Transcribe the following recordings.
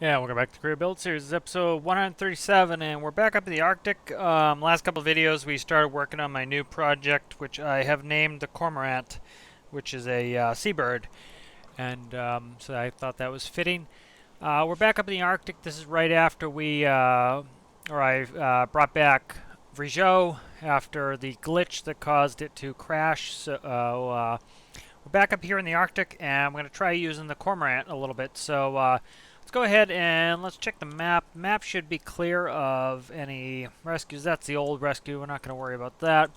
Yeah, welcome back to the Career Build Series. This is episode 137, and we're back up in the Arctic. Last couple of videos, we started working on my new project, which I have named the Cormorant, which is a seabird, and so I thought that was fitting. We're back up in the Arctic. This is right after I brought back Vrijo after the glitch that caused it to crash. So we're back up here in the Arctic, and I'm going to try using the Cormorant a little bit. So let's go ahead and let's check the map. Map should be clear of any rescues. That's the old rescue. We're not going to worry about that.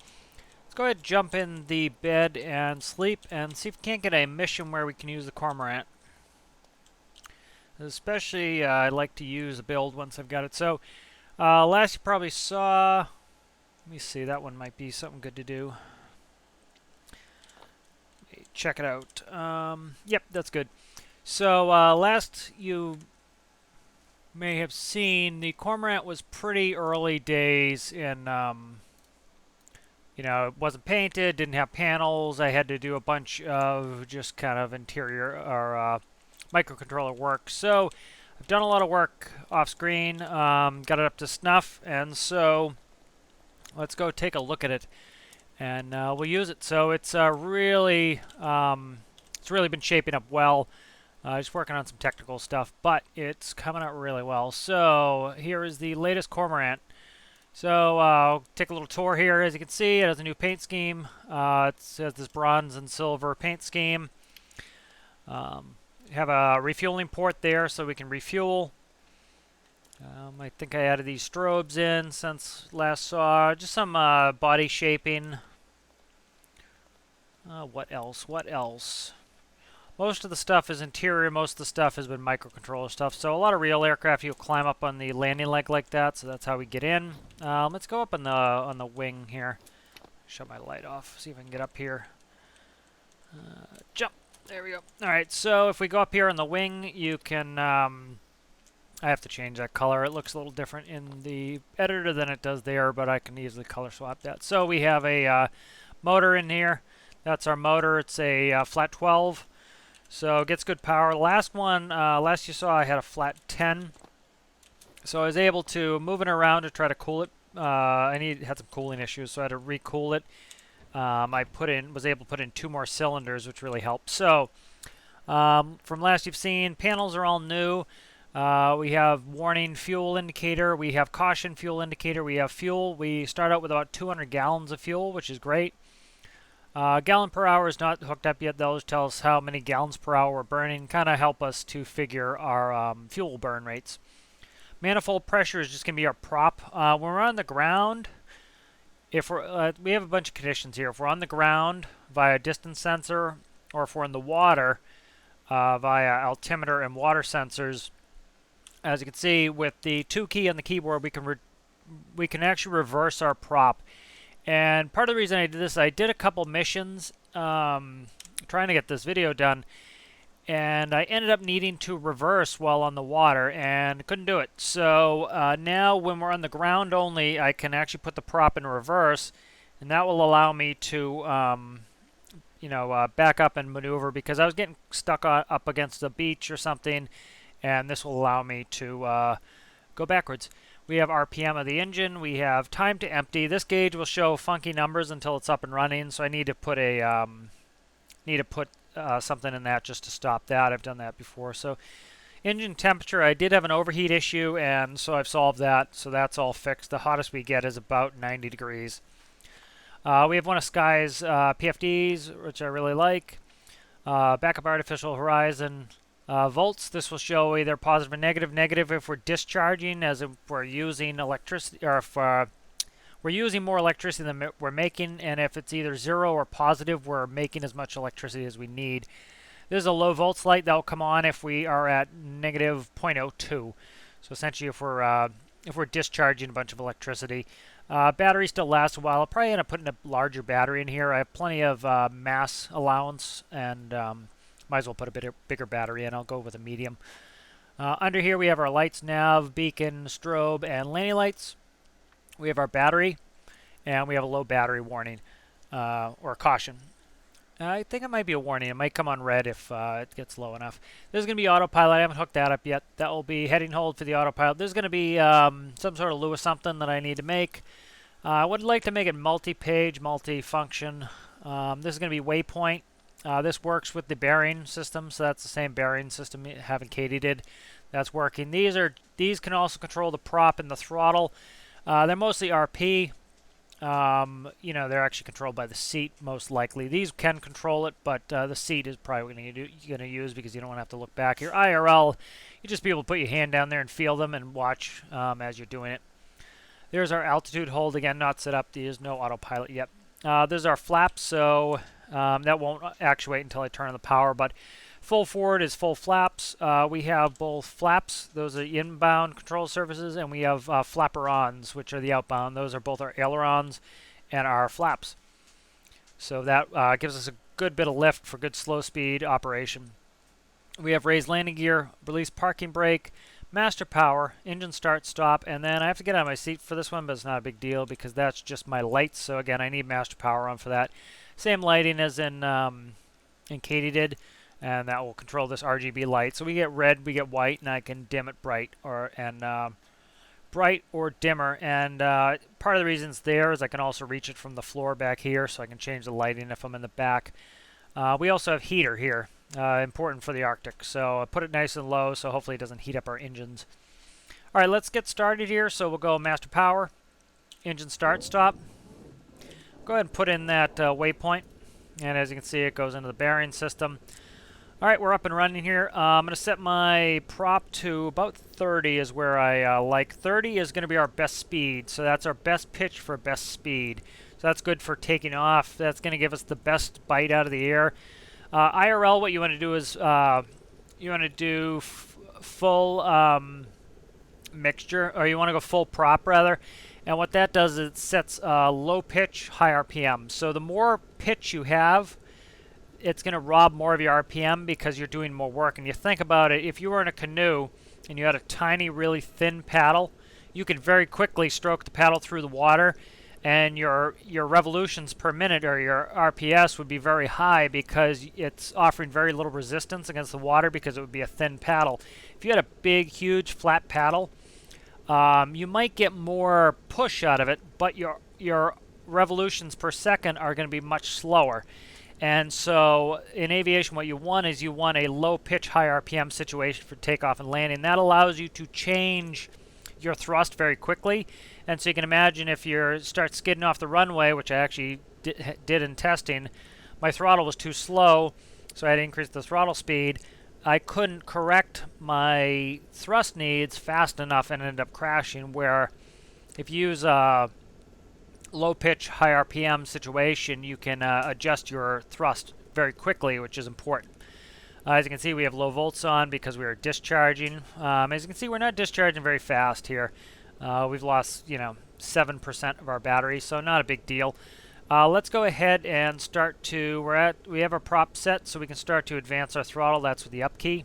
Let's go ahead and jump in the bed and sleep and see if we can't get a mission where we can use the Cormorant. Especially, I like to use a build once I've got it. So last you probably saw, let me see, that one might be something good to do. Check it out. Yep, that's good. So last you may have seen, the Cormorant was pretty early days in, it wasn't painted, didn't have panels. I had to do a bunch of just kind of interior or microcontroller work. So I've done a lot of work off screen, got it up to snuff, and so let's go take a look at it, and we'll use it. So it's really been shaping up well. Just working on some technical stuff, but it's coming out really well. So here is the latest Cormorant. So I'll take a little tour here. As you can see, it has a new paint scheme. It has this bronze and silver paint scheme. Have a refueling port there so we can refuel. I think I added these strobes in since last saw. Just some body shaping. What else? What else? Most of the stuff is interior. Most of the stuff has been microcontroller stuff. So a lot of real aircraft, you'll climb up on the landing leg like that. So that's how we get in. Let's go up on the wing here. Shut my light off. See if I can get up here. Jump. There we go. All right. So if we go up here on the wing, you can. I have to change that color. It looks a little different in the editor than it does there, but I can easily color swap that. So we have a motor in here. That's our motor. It's a flat 12. So it gets good power. The last one, last you saw, I had a flat 10. So I was able to move it around to try to cool it. Had some cooling issues, so I had to recool it. I was able to put in 2 more cylinders, which really helped. So from last you've seen, panels are all new. We have warning fuel indicator. We have caution fuel indicator. We have fuel. We start out with about 200 gallons of fuel, which is great. Gallon per hour is not hooked up yet. Those tell us how many gallons per hour we're burning, kind of help us to figure our fuel burn rates. Manifold pressure is just going to be our prop. When we're on the ground, if we have a bunch of conditions here. If we're on the ground via distance sensor, or if we're in the water via altimeter and water sensors, as you can see with the 2 key on the keyboard, we can actually reverse our prop. And part of the reason I did this, I did a couple missions trying to get this video done, and I ended up needing to reverse while on the water and couldn't do it. So now when we're on the ground only, I can actually put the prop in reverse, and that will allow me to back up and maneuver, because I was getting stuck up against a beach or something, and this will allow me to go backwards. We have RPM of the engine. We have time to empty. This gauge will show funky numbers until it's up and running, so I need to put something in that just to stop that. I've done that before. So engine temperature, I did have an overheat issue, and so I've solved that. So that's all fixed. The hottest we get is about 90 degrees. We have one of Sky's PFDs, which I really like. Backup artificial horizon. Volts, this will show either positive or negative. Negative if we're discharging, as if we're using electricity, or if we're using more electricity than we're making, and if it's either 0 or positive, we're making as much electricity as we need. There's a low volts light that will come on if we are at negative 0.02. So essentially, if we're discharging a bunch of electricity. Battery still lasts a while. I'll probably end up putting a larger battery in here. I have plenty of mass allowance, and might as well put a bigger battery in. I'll go with a medium. Under here we have our lights, nav, beacon, strobe, and landing lights. We have our battery, and we have a low battery warning or caution. I think it might be a warning. It might come on red if it gets low enough. There's going to be autopilot. I haven't hooked that up yet. That will be heading hold for the autopilot. There's going to be some sort of Lewis something that I need to make. I would like to make it multi-page, multi-function. This is going to be waypoint. This works with the bearing system, so that's the same bearing system having Katie did. That's working. These can also control the prop and the throttle. They're mostly RP. You know, they're actually controlled by the seat most likely. These can control it, but the seat is probably going to use because you don't want to have to look back. Your IRL, you just be able to put your hand down there and feel them and watch as you're doing it. There's our altitude hold again, not set up. There's no autopilot yet. There's our flaps, so that won't actuate until I turn on the power. But full forward is full flaps. We have both flaps. Those are the inbound control surfaces, and we have flaperons, which are the outbound. Those are both our ailerons and our flaps. So that gives us a good bit of lift for good slow speed operation. We have raised landing gear, release parking brake, master power, engine start stop, and then I have to get out of my seat for this one, but it's not a big deal because that's just my lights. So again, I need master power on for that. Same lighting as in Katie did, and that will control this RGB light. So we get red, we get white, and I can dim it bright or dimmer. And part of the reason it's there is I can also reach it from the floor back here, so I can change the lighting if I'm in the back. We also have heater here. Important for the Arctic, so I put it nice and low so hopefully it doesn't heat up our engines. Alright, let's get started here. So we'll go master power, engine start stop. Go ahead and put in that waypoint, and as you can see it goes into the bearing system. Alright, we're up and running here. I'm going to set my prop to about 30 is where I like. 30 is going to be our best speed, so that's our best pitch for best speed. So that's good for taking off. That's going to give us the best bite out of the air. IRL, what you want to do is you want to do full mixture, or you want to go full prop rather. And what that does is it sets low pitch, high RPM. So the more pitch you have, it's going to rob more of your RPM because you're doing more work. And you think about it, if you were in a canoe and you had a tiny, really thin paddle, you could very quickly stroke the paddle through the water, and your revolutions per minute or your RPS would be very high because it's offering very little resistance against the water because it would be a thin paddle. If you had a big, huge, flat paddle, you might get more push out of it, but your revolutions per second are going to be much slower. And so in aviation, what you want is you want a low pitch, high RPM situation for takeoff and landing. That allows you to change your thrust very quickly. And so you can imagine if you start skidding off the runway, which I actually did in testing, my throttle was too slow, so I had to increase the throttle speed. I couldn't correct my thrust needs fast enough and ended up crashing, where if you use a low pitch, high RPM situation, you can adjust your thrust very quickly, which is important. As you can see, we have low volts on because we are discharging. As you can see, we're not discharging very fast here. We've lost, 7% of our battery, so not a big deal. Let's go ahead and start to, we have our prop set, so we can start to advance our throttle. That's with the up key.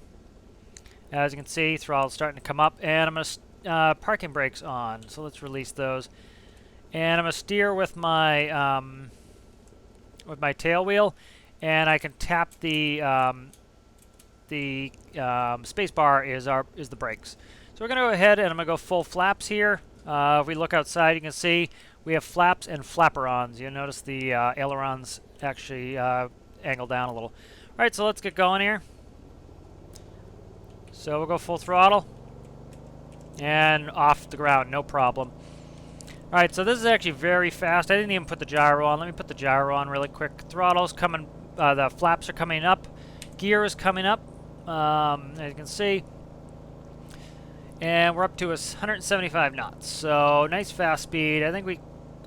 As you can see, throttle's starting to come up, and I'm going to, parking brakes on, so let's release those. And I'm going to steer with my tail wheel, and I can tap the space bar is the brakes. So we're going to go ahead and I'm going to go full flaps here. If we look outside, you can see we have flaps and flaperons. You'll notice the ailerons actually angle down a little. All right, so let's get going here. So we'll go full throttle and off the ground, no problem. All right, so this is actually very fast. I didn't even put the gyro on. Let me put the gyro on really quick. Throttle's coming, the flaps are coming up. Gear is coming up, as you can see. And we're up to 175 knots. So nice fast speed. I think we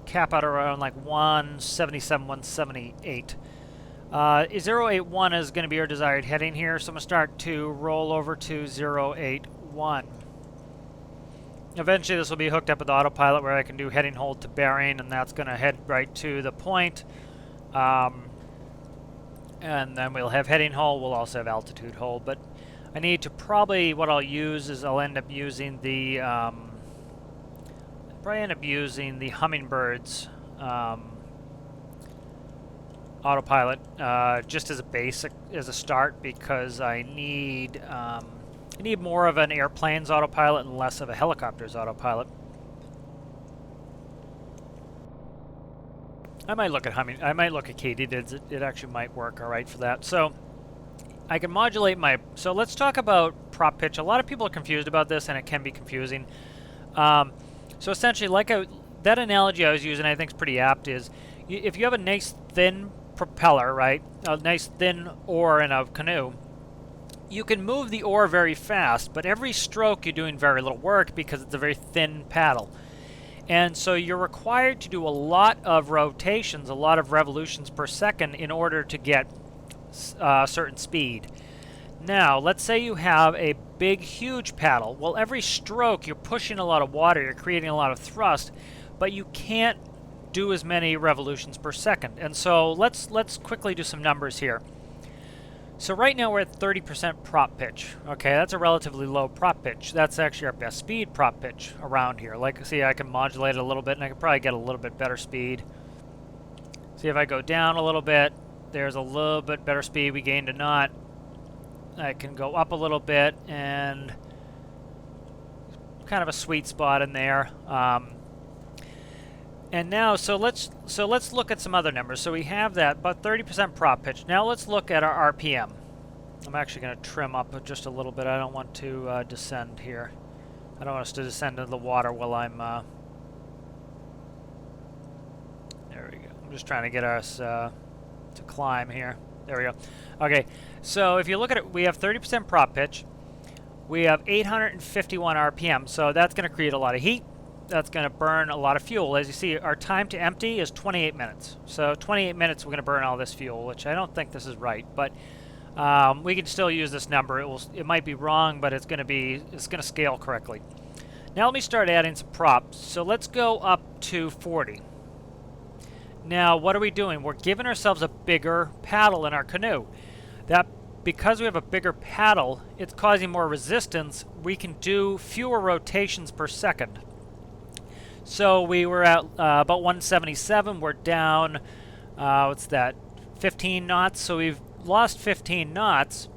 cap out around like 177, 178. 081 is going to be our desired heading here. So I'm going to start to roll over to 081. Eventually this will be hooked up with autopilot where I can do heading hold to bearing, and that's going to head right to the point. And then we'll have heading hold. We'll also have altitude hold. But I need to probably, what I'll use is I'll end up using the, Hummingbirds autopilot just as a basic, as a start, because I need more of an airplane's autopilot and less of a helicopter's autopilot. I might look at katydids. It actually might work all right for that. So I can modulate my. So let's talk about prop pitch. A lot of people are confused about this, and it can be confusing. So essentially, that analogy I was using, I think is pretty apt. Is if you have a nice thin propeller, right, a nice thin oar in a canoe, you can move the oar very fast, but every stroke you're doing very little work because it's a very thin paddle. And so you're required to do a lot of rotations, a lot of revolutions per second in order to get a certain speed. Now, let's say you have a big, huge paddle. Well, every stroke you're pushing a lot of water, you're creating a lot of thrust, but you can't do as many revolutions per second. And so let's quickly do some numbers here. So right now we're at 30% prop pitch. Okay, that's a relatively low prop pitch. That's actually our best speed prop pitch around here. Like, see, I can modulate it a little bit, and I can probably get a little bit better speed. See, if I go down a little bit, there's a little bit better speed. We gained a knot. I can go up a little bit, and kind of a sweet spot in there. And now, so let's look at some other numbers. So we have that, about 30% prop pitch. Now let's look at our RPM. I'm actually going to trim up just a little bit. I don't want to descend here. I don't want us to descend into the water while I'm... There we go. I'm just trying to get us to climb here. There we go. Okay, so if you look at it, we have 30% prop pitch. We have 851 RPM, so that's going to create a lot of heat. That's going to burn a lot of fuel. As you see, our time to empty is 28 minutes. So 28 minutes we're going to burn all this fuel, which I don't think this is right, but we can still use this number. It might be wrong, but it's going to scale correctly. Now let me start adding some props. So let's go up to 40. Now what are we doing? We're giving ourselves a bigger paddle in our canoe. Because we have a bigger paddle, it's causing more resistance. We can do fewer rotations per second. So we were at about 177. We're down, what's that, 15 knots. So we've lost 15 knots,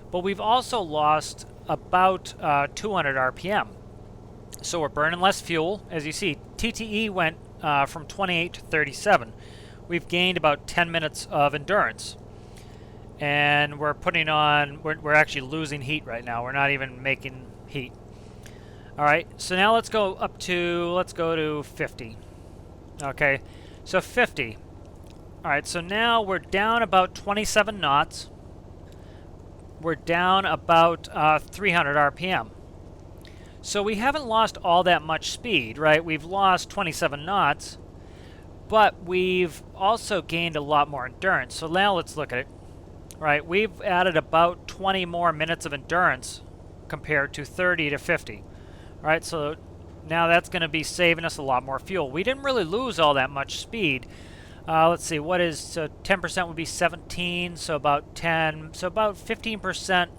but we've also lost about 200 RPM. So we're burning less fuel. As you see, TTE went from 28 to 37. We've gained about 10 minutes of endurance. And we're actually losing heat right now. We're not even making heat. All right, so now let's go to 50. Okay, so 50. All right, so now we're down about 27 knots. We're down about 300 RPM. So we haven't lost all that much speed, right? We've lost 27 knots, but we've also gained a lot more endurance. So now let's look at it. Right, we've added about 20 more minutes of endurance compared to 30 to 50. All right, so now that's going to be saving us a lot more fuel. We didn't really lose all that much speed. Let's see, what is, so 10% would be 17, so about 10, so about 15%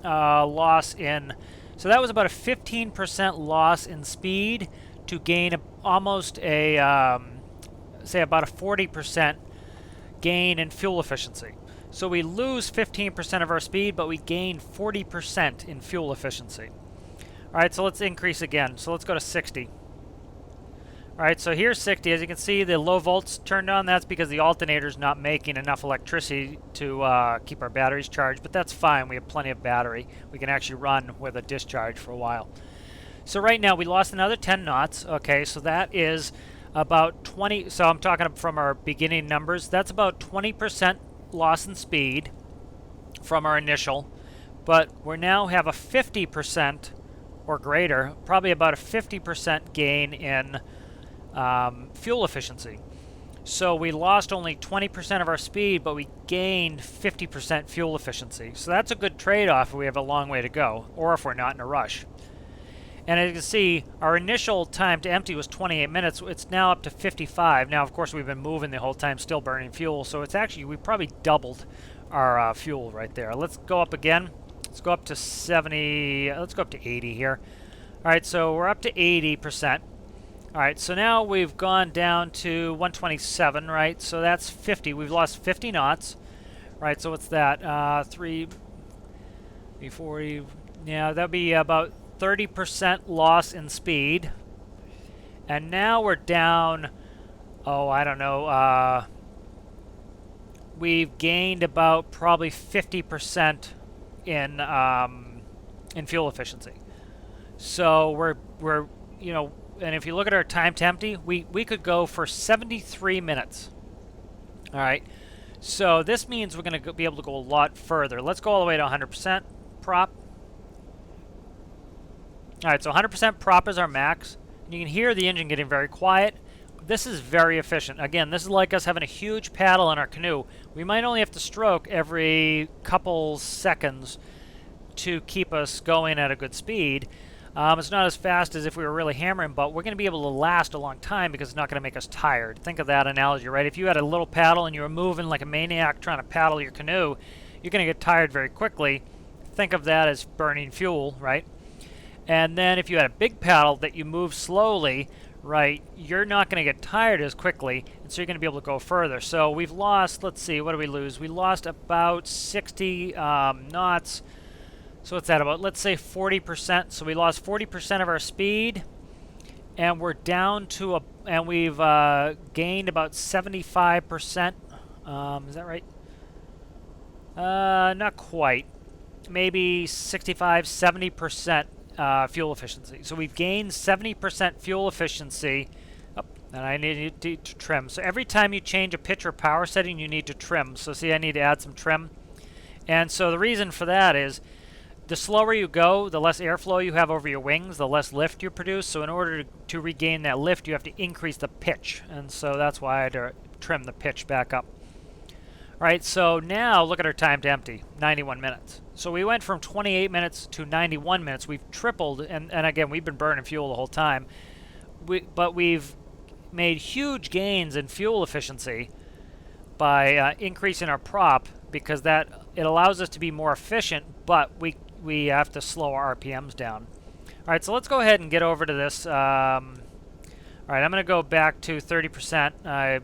loss in, so that was about a 15% loss in speed to gain almost a, say about a 40% gain in fuel efficiency. So we lose 15% of our speed, but we gain 40% in fuel efficiency. All right, so let's increase again. So let's go to 60. All right, so here's 60. As you can see, the low volts turned on. That's because the alternator's not making enough electricity to keep our batteries charged, but that's fine. We have plenty of battery. We can actually run with a discharge for a while. So right now, we lost another 10 knots. Okay, so that is about 20. So I'm talking from our beginning numbers. That's about 20% loss in speed from our initial, but we now have a 50% or greater, probably about a 50% gain in fuel efficiency. So we lost only 20% of our speed, but we gained 50% fuel efficiency. So that's a good trade-off if we have a long way to go, or if we're not in a rush. And as you can see, our initial time to empty was 28 minutes. It's now up to 55. Now, of course, we've been moving the whole time, still burning fuel. So it's actually, we probably doubled our fuel right there. Let's go up again. Let's go up to 70. Let's go up to 80 here. All right, so we're up to 80%. All All right, so now we've gone down to 127, right? So that's 50. We've lost 50 knots, right? So what's that? 340. Yeah, that'd be about 30% loss in speed. And now we're down, oh, I don't know. We've gained about probably 50% in fuel efficiency. So we're you know, and if you look at our time to empty, we could go for 73 minutes. All right. So this means we're going to be able to go a lot further. Let's go all the way to 100% prop. All right, so 100% prop is our max. You can hear the engine getting very quiet. This is very efficient. Again, this is like us having a huge paddle in our canoe. We might only have to stroke every couple seconds to keep us going at a good speed. It's not as fast as if we were really hammering, but we're going to be able to last a long time because it's not going to make us tired. Think of that analogy, right? If you had a little paddle and you were moving like a maniac trying to paddle your canoe, you're going to get tired very quickly. Think of that as burning fuel, right? And then if you had a big paddle that you move slowly, right, you're not going to get tired as quickly, and so you're going to be able to go further. So we've lost, let's see, what did we lose? We lost about 60 knots. So what's that about? Let's say 40%. So we lost 40% of our speed, and we're down to and we've gained about 75%. Is that right? Not quite. Maybe 65, 70% fuel efficiency. So we've gained 70% fuel efficiency. Oh, and I need to trim. So every time you change a pitch or power setting, you need to trim. So see, I need to add some trim. And so the reason for that is the slower you go, the less airflow you have over your wings, the less lift you produce. So in order to regain that lift, you have to increase the pitch. And so that's why I had to trim the pitch back up. All right, so now look at our time to empty, 91 minutes. So we went from 28 minutes to 91 minutes. We've tripled, and again, we've been burning fuel the whole time. But we've made huge gains in fuel efficiency by increasing our prop, because that it allows us to be more efficient, but we have to slow our RPMs down. All right, so let's go ahead and get over to this. All right, I'm going to go back to 30%.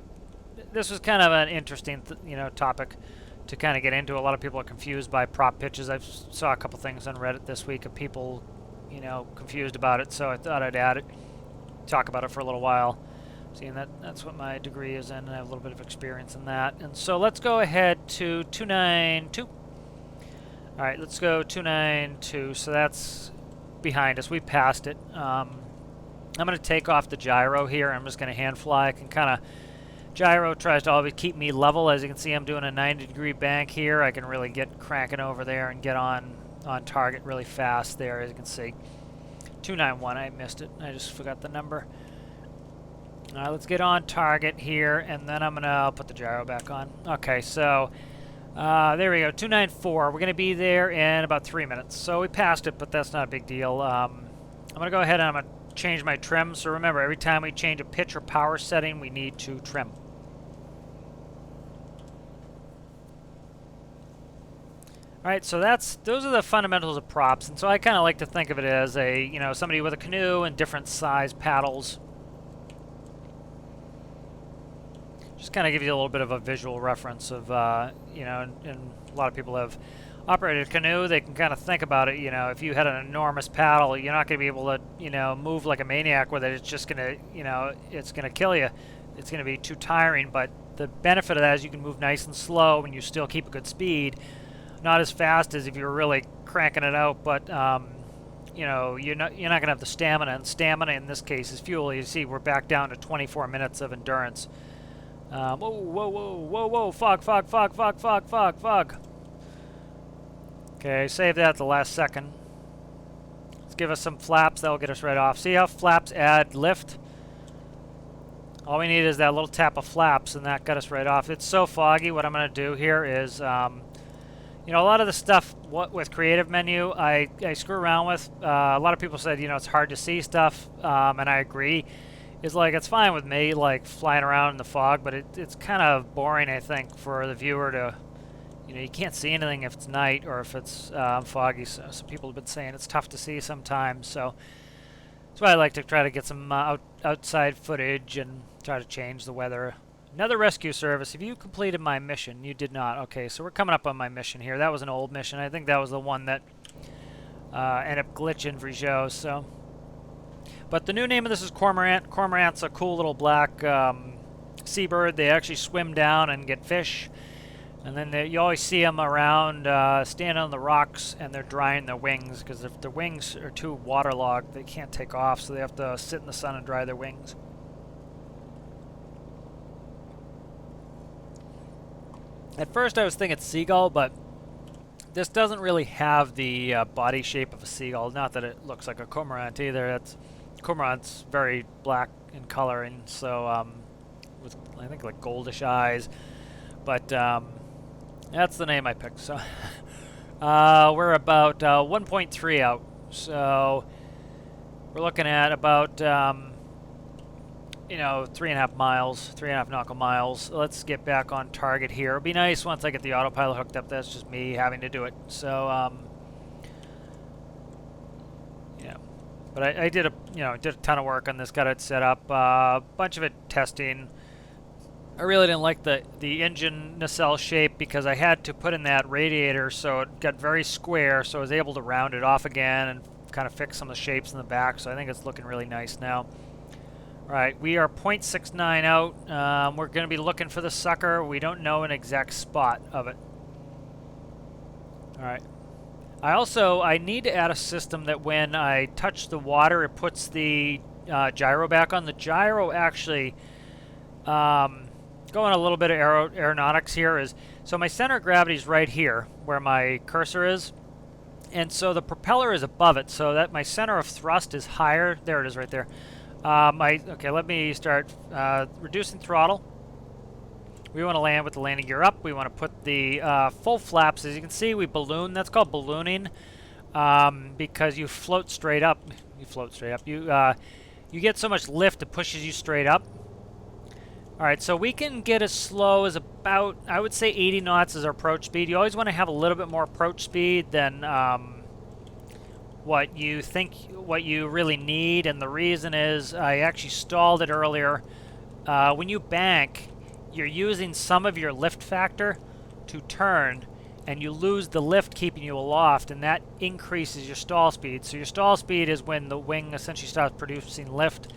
This was kind of an interesting, topic to kind of get into. A lot of people are confused by prop pitches. I saw a couple things on Reddit this week of people, confused about it. So I thought I'd add it, talk about it for a little while. Seeing that's what my degree is in, and I have a little bit of experience in that. And so let's go ahead to 292. All right, let's go 292. So that's behind us. We passed it. I'm going to take off the gyro here. I'm just going to hand fly. I can kind of gyro tries to always keep me level. As you can see, I'm doing a 90-degree bank here. I can really get cranking over there and get on target really fast there, as you can see. 291, I missed it. I just forgot the number. All right, let's get on target here, and then I'm going to put the gyro back on. Okay, so there we go, 294. We're going to be there in about 3 minutes. So we passed it, but that's not a big deal. I'm going to go ahead and I'm going to change my trim. So remember, every time we change a pitch or power setting, we need to trim. All right, so those are the fundamentals of props, and so I kind of like to think of it as a somebody with a canoe and different size paddles. Just kind of give you a little bit of a visual reference of and a lot of people have operated a canoe. They can kind of think about it. If you had an enormous paddle, you're not going to be able to move like a maniac with it. It's just gonna it's gonna kill you. It's gonna be too tiring. But the benefit of that is you can move nice and slow, and you still keep a good speed. Not as fast as if you were really cranking it out, but you're not gonna have the stamina, and stamina in this case is fuel. You see, we're back down to 24 minutes of endurance. Whoa, whoa, whoa, whoa, whoa! Fog. Okay, save that at the last second. Let's give us some flaps. That'll get us right off. See how flaps add lift? All we need is that little tap of flaps, and that got us right off. It's so foggy. What I'm going to do here is a lot of the stuff with creative menu, I screw around with. A lot of people said, it's hard to see stuff, and I agree. It's fine with me, like flying around in the fog, but it's kind of boring, I think, for the viewer to, you can't see anything if it's night or if it's foggy. So some people have been saying it's tough to see sometimes. So That's why I like to try to get some outside footage and try to change the weather. Another rescue service. Have you completed my mission? You did not. Okay, so we're coming up on my mission here. That was an old mission. I think that was the one that ended up glitching for Joe. So, but the new name of this is Cormorant. Cormorant's a cool little black seabird. They actually swim down and get fish. And then you always see them around standing on the rocks, and they're drying their wings, because if their wings are too waterlogged, they can't take off, so they have to sit in the sun and dry their wings. At first I was thinking seagull, but this doesn't really have the body shape of a seagull. Not that it looks like a cormorant either. Cormorant's very black in coloring, so with I think like goldish eyes, but that's the name I picked. So we're about 1.3 out. So we're looking at about 3.5 miles, 3.5 nautical miles. Let's get back on target here. It'll be nice once I get the autopilot hooked up. That's just me having to do it. So yeah, but I did a ton of work on this. Got it set up. A bunch of it testing. I really didn't like the engine nacelle shape because I had to put in that radiator, so it got very square, so I was able to round it off again and kind of fix some of the shapes in the back, so I think it's looking really nice now. Alright, we are 0.69 out. We're going to be looking for the sucker. We don't know an exact spot of it. Alright. I need to add a system that when I touch the water, it puts the gyro back on. The gyro actually... going a little bit of aeronautics here is, so my center of gravity is right here where my cursor is, and so the propeller is above it, so that my center of thrust is higher. There it is right there. Okay, let me start reducing throttle. We want to land with the landing gear up. We want to put the full flaps. As you can see, we balloon. That's called ballooning because you float straight up. You float straight up. You get so much lift it pushes you straight up. Alright, so we can get as slow as about, I would say 80 knots is our approach speed. You always want to have a little bit more approach speed than what you really need, and the reason is I actually stalled it earlier. When you bank, you're using some of your lift factor to turn, and you lose the lift keeping you aloft, and that increases your stall speed. So your stall speed is when the wing essentially starts producing lift.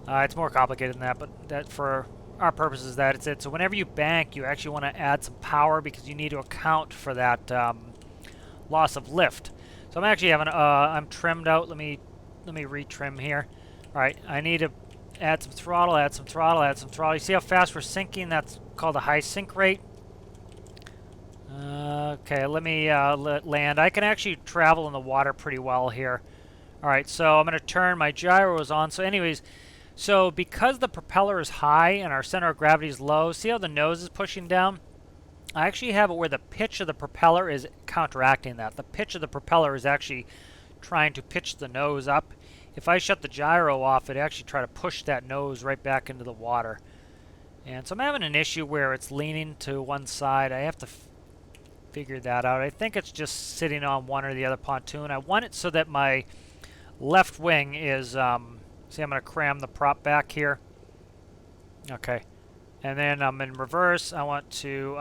It's more complicated than that, but that for our purposes, that's it. So whenever you bank, you actually want to add some power because you need to account for that loss of lift. So I'm actually having I'm trimmed out. Let me retrim here. All right, I need to add some throttle, add some throttle, add some throttle. You see how fast we're sinking? That's called a high sink rate. Okay, let me land. I can actually travel in the water pretty well here. All right, so I'm going to turn. My gyro is on. So anyways, so because the propeller is high and our center of gravity is low, see how the nose is pushing down? I actually have it where the pitch of the propeller is counteracting that. The pitch of the propeller is actually trying to pitch the nose up. If I shut the gyro off, it actually try to push that nose right back into the water. And so I'm having an issue where it's leaning to one side. I have to figure that out. I think it's just sitting on one or the other pontoon. I want it so that my left wing is... see, I'm going to cram the prop back here. Okay. And then I'm in reverse. I want to...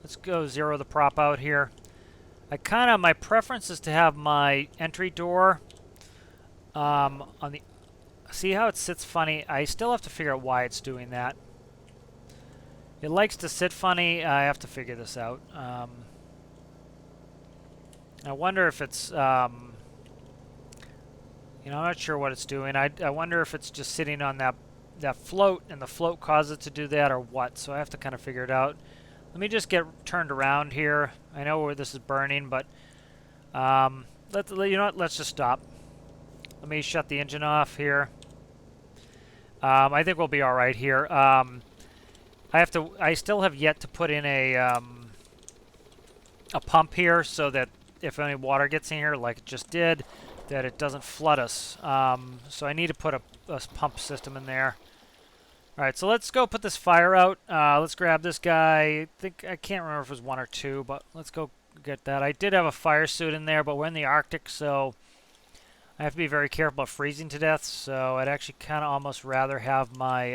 let's go zero the prop out here. My preference is to have my entry door on the... See how it sits funny? I still have to figure out why it's doing that. It likes to sit funny. I have to figure this out. I wonder if it's... I'm not sure what it's doing. I wonder if it's just sitting on that float, and the float causes it to do that, or what. So I have to kind of figure it out. Let me just get turned around here. I know where this is burning, but let's just stop. Let me shut the engine off here. I think we'll be all right here. I still have yet to put in a pump here so that if any water gets in here, like it just did, that it doesn't flood us. So I need to put a pump system in there. All right, so let's go put this fire out. Let's grab this guy. I can't remember if it was 1 or 2, but let's go get that. I did have a fire suit in there, but we're in the Arctic, so I have to be very careful of freezing to death, so I'd actually kind of almost rather have my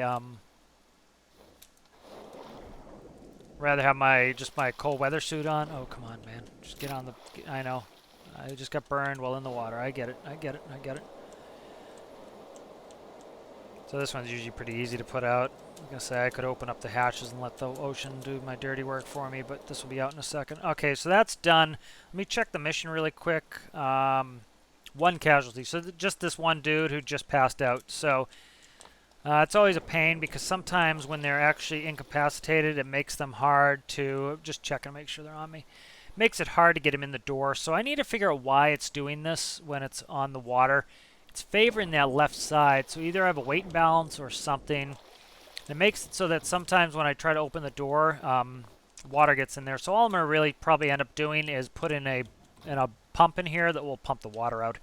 just my cold weather suit on. Oh, come on, man. Just get on the... I know. I just got burned while in the water. I get it. I get it. I get it. So this one's usually pretty easy to put out. I was going to say I could open up the hatches and let the ocean do my dirty work for me, but this will be out in a second. Okay, so that's done. Let me check the mission really quick. One casualty. So just this one dude who just passed out. So it's always a pain because sometimes when they're actually incapacitated, it makes them hard to... Just check and make sure they're on me. Makes it hard to get him in the door. So I need to figure out why it's doing this when it's on the water. It's favoring that left side, so either I have a weight imbalance or something. It makes it so that sometimes when I try to open the door, water gets in there. So all I'm going to really probably end up doing is put in a pump in here that will pump the water out.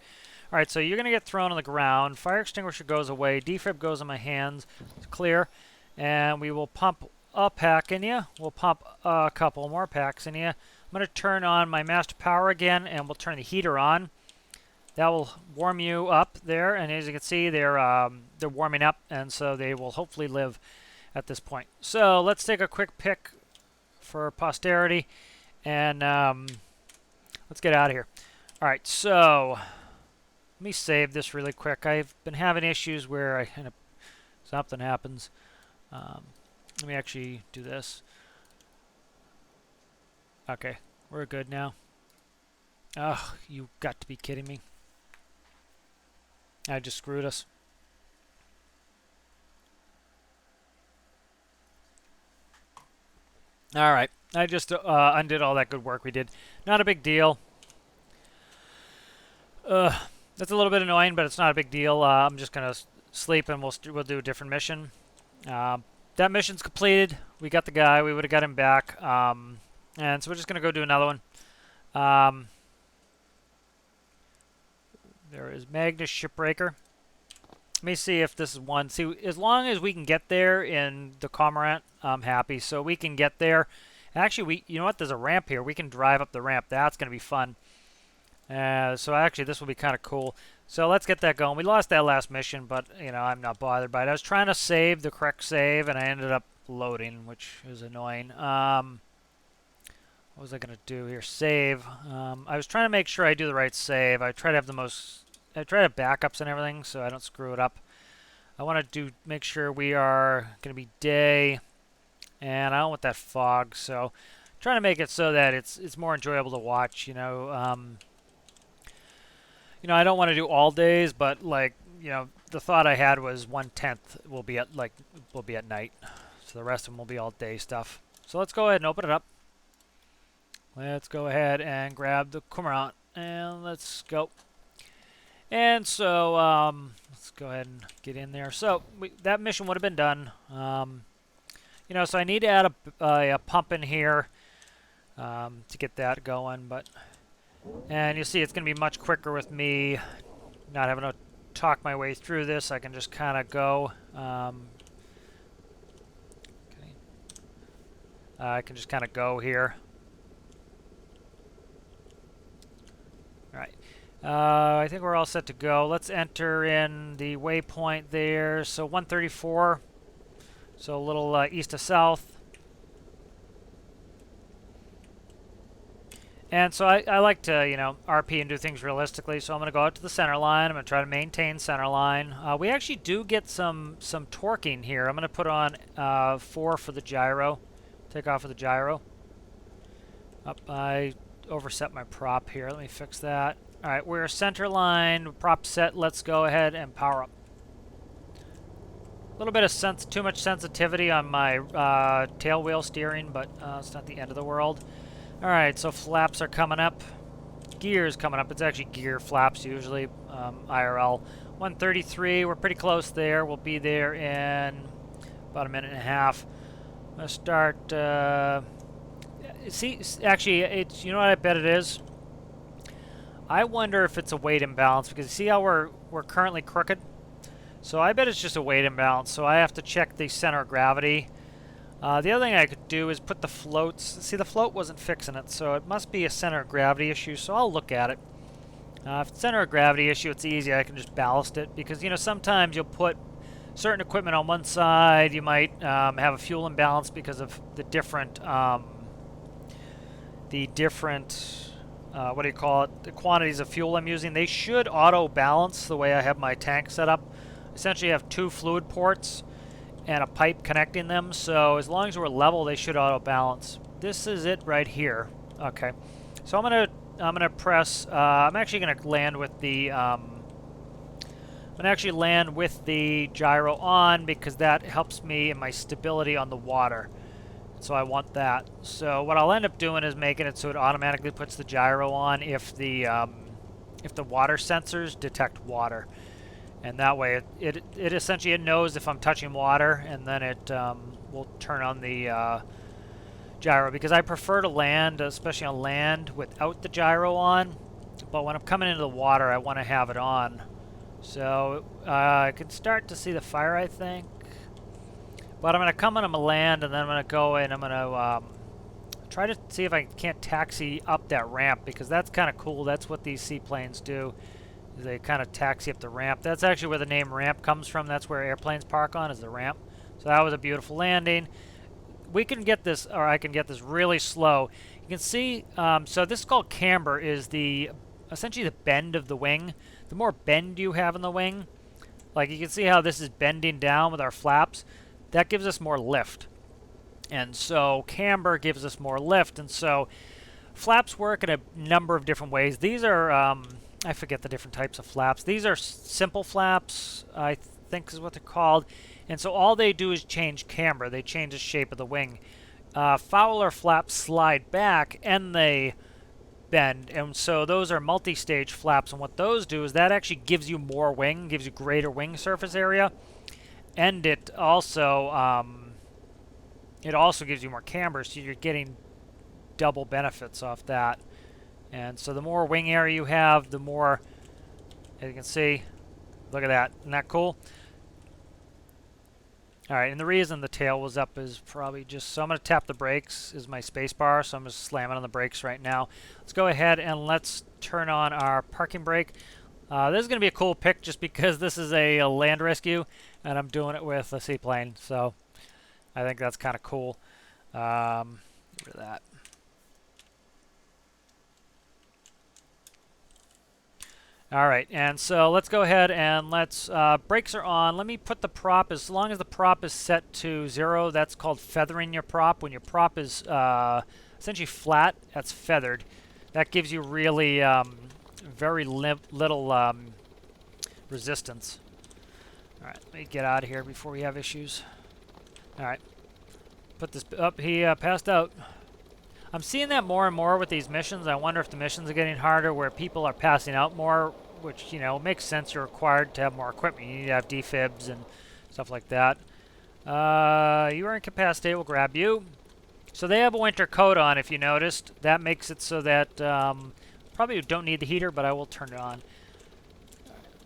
All right, so you're going to get thrown on the ground. Fire extinguisher goes away. Defib goes in my hands. It's clear. And we will pump a pack in you. We'll pump a couple more packs in you. I'm going to turn on my master power again, and we'll turn the heater on. That will warm you up there, and as you can see, they're warming up, and so they will hopefully live at this point. So let's take a quick pick for posterity, and let's get out of here. All right, so let me save this really quick. I've been having issues where something happens. Let me actually do this. Okay, we're good now. Oh, you got to be kidding me. I just screwed us. All right. I just undid all that good work we did. Not a big deal. That's a little bit annoying, but it's not a big deal. I'm just going to sleep, and we'll do a different mission. That mission's completed. We got the guy. We would have got him back. And so we're just going to go do another one. There is Magnus Shipbreaker. Let me see if this is one. See, as long as we can get there in the Cormorant, I'm happy. So we can get there. Actually, you know what? There's a ramp here. We can drive up the ramp. That's going to be fun. So actually, this will be kind of cool. So let's get that going. We lost that last mission, but, you know, I'm not bothered by it. I was trying to save the correct save, and I ended up loading, which is annoying. What was I going to do here? Save. I was trying to make sure I do the right save. I try to have backups and everything so I don't screw it up. I want to make sure we are going to be day, and I don't want that fog. So trying to make it so that it's more enjoyable to watch. You know, I don't want to do all days, but like, you know, the thought I had was 1/10 will be at night, so the rest of them will be all day stuff. So let's go ahead and open it up. Let's go ahead and grab the Cormorant, and let's go. And so let's go ahead and get in there. So that mission would have been done. You know, so I need to add a pump in here to get that going. And you see it's going to be much quicker with me not having to talk my way through this. I can just kind of go. I can just kind of go here. All right. I think we're all set to go. Let's enter in the waypoint there. So 134. So a little east to south. And so I like to, you know, RP and do things realistically. So I'm going to go out to the center line. I'm going to try to maintain center line. We actually do get some torquing here. I'm going to put on 4 for the gyro. Take off with the gyro. I overset my prop here. Let me fix that. All right, we're center line, prop set. Let's go ahead and power up. A little bit of too much sensitivity on my tail wheel steering, but it's not the end of the world. All right, so flaps are coming up. Gears coming up. It's actually gear flaps usually, IRL. 133, we're pretty close there. We'll be there in about a minute and a half. I'm going to start... see, actually, you know what I bet it is? I wonder if it's a weight imbalance, because you see how we're currently crooked? So I bet it's just a weight imbalance, so I have to check the center of gravity. The other thing I could do is put the floats. See, the float wasn't fixing it, so it must be a center of gravity issue, so I'll look at it. If it's center of gravity issue, it's easy. I can just ballast it because, you know, sometimes you'll put certain equipment on one side. You might have a fuel imbalance because of the different, what do you call it? The quantities of fuel I'm using. They should auto balance the way I have my tank set up. Essentially, I have 2 fluid ports and a pipe connecting them. So as long as we're level, they should auto balance. This is it right here. Okay. So I'm gonna press. I'm actually gonna land with the. I'm gonna actually land with the gyro on because that helps me in my stability on the water. So I want that. So what I'll end up doing is making it so it automatically puts the gyro on if the water sensors detect water, and that way it essentially it knows if I'm touching water, and then it will turn on the gyro, because I prefer to land, especially on land, without the gyro on, but when I'm coming into the water I want to have it on. So I can start to see the fire, I think, but I'm going to come on my land, and then I'm going to go and I'm going to try to see if I can't taxi up that ramp, because that's kind of cool. That's what these seaplanes do, is they kind of taxi up the ramp. That's actually where the name ramp comes from. That's where airplanes park on, is the ramp. So that was a beautiful landing. We can get this, or I can get this really slow. You can see, so this is called camber, is essentially the bend of the wing. The more bend you have in the wing, like you can see how this is bending down with our flaps, that gives us more lift. And so camber gives us more lift. And so flaps work in a number of different ways. These are, I forget the different types of flaps. These are simple flaps, I think is what they're called. And so all they do is change camber. They change the shape of the wing. Fowler flaps slide back and they bend. And so those are multi-stage flaps. And what those do is that actually gives you more wing, gives you greater wing surface area. And it also gives you more camber, so you're getting double benefits off that. And so the more wing area you have, the more, as you can see, look at that. Isn't that cool? All right, and the reason the tail was up is probably just, so I'm going to tap the brakes, is my space bar, so I'm just slamming on the brakes right now. Let's go ahead and let's turn on our parking brake. This is going to be a cool pick just because this is a land rescue, and I'm doing it with a seaplane, so I think that's kind of cool. Get rid of that. All right, and so let's go ahead and let's, brakes are on. Let me put the prop, as long as the prop is set to 0, that's called feathering your prop. When your prop is essentially flat, that's feathered. That gives you really very little resistance. All right, let me get out of here before we have issues. All right, put this up. He passed out. I'm seeing that more and more with these missions. I wonder if the missions are getting harder where people are passing out more, which, you know, makes sense. You're required to have more equipment. You need to have defibs and stuff like that. You are incapacitated. We'll grab you. So they have a winter coat on, if you noticed. That makes it so that probably don't need the heater, but I will turn it on.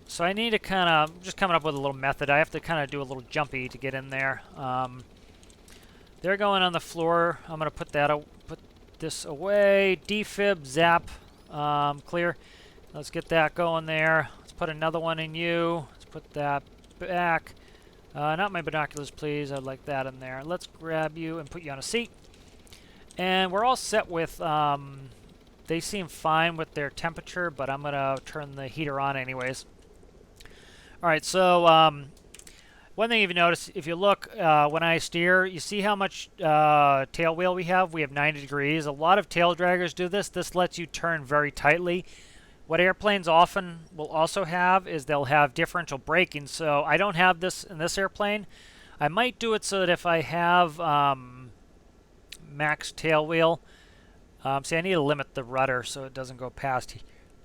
So I need to kind of, just coming up with a little method. I have to kind of do a little jumpy to get in there. They're going on the floor. I'm going to put this away. Defib, zap, clear. Let's get that going there. Let's put another one in you. Let's put that back. Not my binoculars, please. I'd like that in there. Let's grab you and put you on a seat. And we're all set with, they seem fine with their temperature, but I'm going to turn the heater on anyways. All right, so one thing you've noticed, if you look, when I steer, you see how much tail wheel we have? We have 90 degrees. A lot of tail draggers do this. This lets you turn very tightly. What airplanes often will also have is they'll have differential braking. So I don't have this in this airplane. I might do it so that if I have max tail wheel, see, I need to limit the rudder so it doesn't go past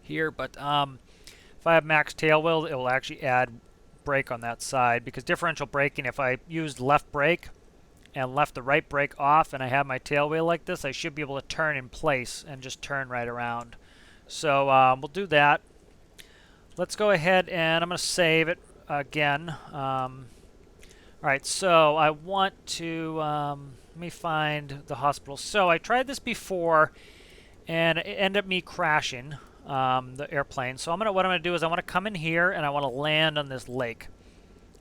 here, but if I have max tail wheel, it will actually add brake on that side, because differential braking, if I used left brake and left the right brake off and I have my tail wheel like this, I should be able to turn in place and just turn right around. So we'll do that. Let's go ahead and I'm going to save it again. All right, so I want to, let me find the hospital. So I tried this before and it ended up me crashing. the airplane. So what I'm gonna do is I want to come in here and I want to land on this lake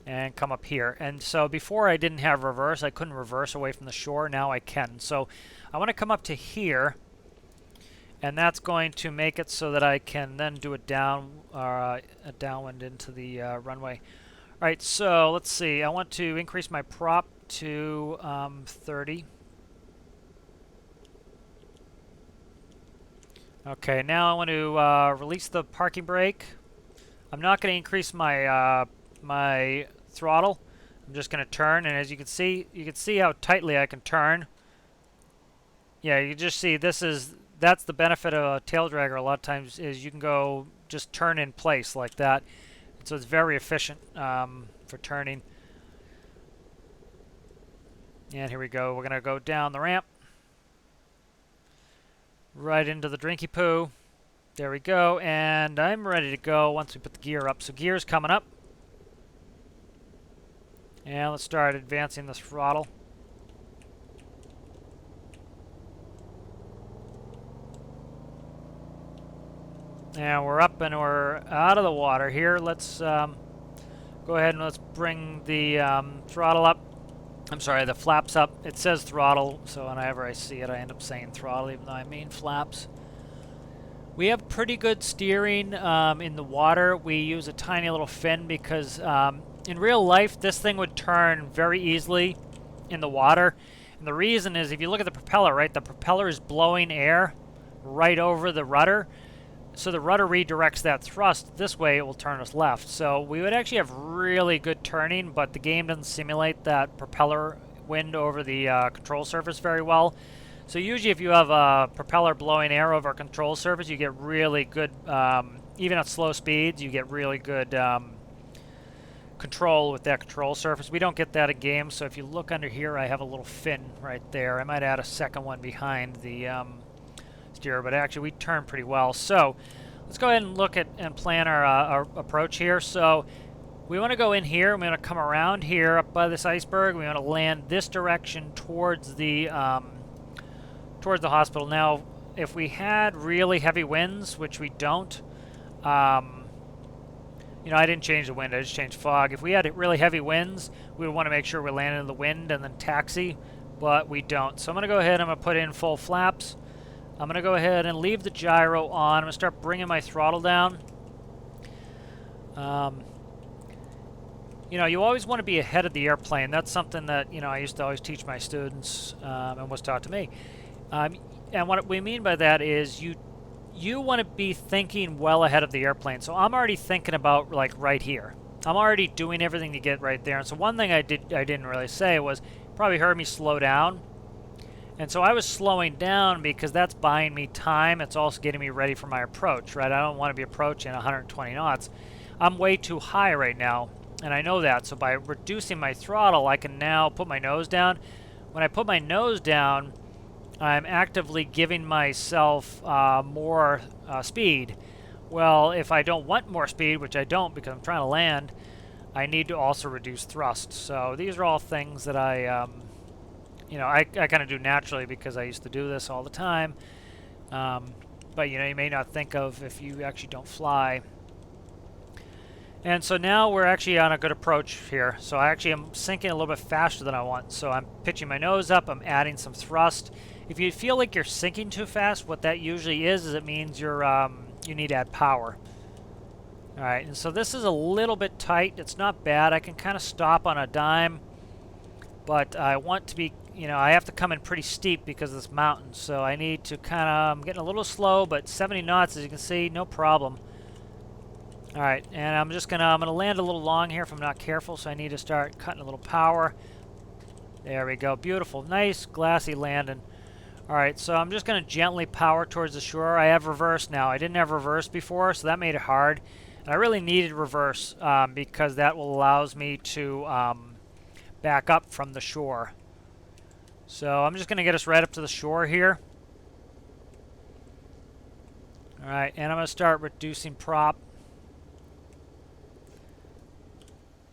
and come up here. And so before I didn't have reverse, I couldn't reverse away from the shore. Now I can. So I want to come up to here, and that's going to make it so that I can then do a downwind into the runway. All right, so let's see. I want to increase my prop to 30. Okay, now I want to release the parking brake. I'm not going to increase my my throttle. I'm just going to turn, and as you can see how tightly I can turn. Yeah, you just see that's the benefit of a tail dragger a lot of times is you can go just turn in place like that. So it's very efficient for turning. And here we go. We're going to go down the ramp. Right into the drinky poo. There we go. And I'm ready to go once we put the gear up. So gear's coming up. And let's start advancing this throttle. And we're up and we're out of the water here. Let's go ahead and let's bring the throttle up. I'm sorry, the flaps up. It says throttle, so whenever I see it, I end up saying throttle, even though I mean flaps. We have pretty good steering in the water. We use a tiny little fin because in real life, this thing would turn very easily in the water. And the reason is, if you look at the propeller, right, the propeller is blowing air right over the rudder. So the rudder redirects that thrust this way, it will turn us left. So we would actually have really good turning, but the game doesn't simulate that propeller wind over the control surface very well. So usually if you have a propeller blowing air over a control surface, you get really good, even at slow speeds, you get really good control with that control surface. We don't get that in games, so if you look under here, I have a little fin right there. I might add a second one behind the steer, but actually we turn pretty well. So let's go ahead and look at and plan our approach here. So we want to go in here, and we want to come around here up by this iceberg. We want to land this direction towards the hospital. Now, if we had really heavy winds, which we don't, you know, I didn't change the wind, I just changed fog. If we had really heavy winds, we would want to make sure we landed in the wind and then taxi, but we don't. So I'm going to go ahead, I'm going to put in full flaps. I'm going to go ahead and leave the gyro on. I'm going to start bringing my throttle down. You know, you always want to be ahead of the airplane. That's something that, you know, I used to always teach my students and was taught to me. And what we mean by that is you want to be thinking well ahead of the airplane. So I'm already thinking about, like, right here. I'm already doing everything to get right there. And so one thing I didn't really say was, you probably heard me slow down. And so I was slowing down because that's buying me time. It's also getting me ready for my approach, right? I don't want to be approaching 120 knots. I'm way too high right now, and I know that. So by reducing my throttle, I can now put my nose down. When I put my nose down, I'm actively giving myself more speed. Well, if I don't want more speed, which I don't because I'm trying to land, I need to also reduce thrust. So these are all things that you know, I kind of do naturally because I used to do this all the time. But, you know, you may not think of if you actually don't fly. And so now we're actually on a good approach here. So I actually am sinking a little bit faster than I want. So I'm pitching my nose up. I'm adding some thrust. If you feel like you're sinking too fast, what that usually is it means you're you need to add power. All right, and so this is a little bit tight. It's not bad. I can kind of stop on a dime. But I want to be, you know, I have to come in pretty steep because of this mountain. So I need to kind of, I'm getting a little slow, but 70 knots, as you can see, no problem. All right, and I'm gonna land a little long here if I'm not careful, so I need to start cutting a little power. There we go, beautiful, nice glassy landing. All right, so I'm just gonna gently power towards the shore. I have reverse now. I didn't have reverse before, so that made it hard. And I really needed reverse because that will allows me to back up from the shore. So I'm just going to get us right up to the shore here. All right, and I'm going to start reducing prop.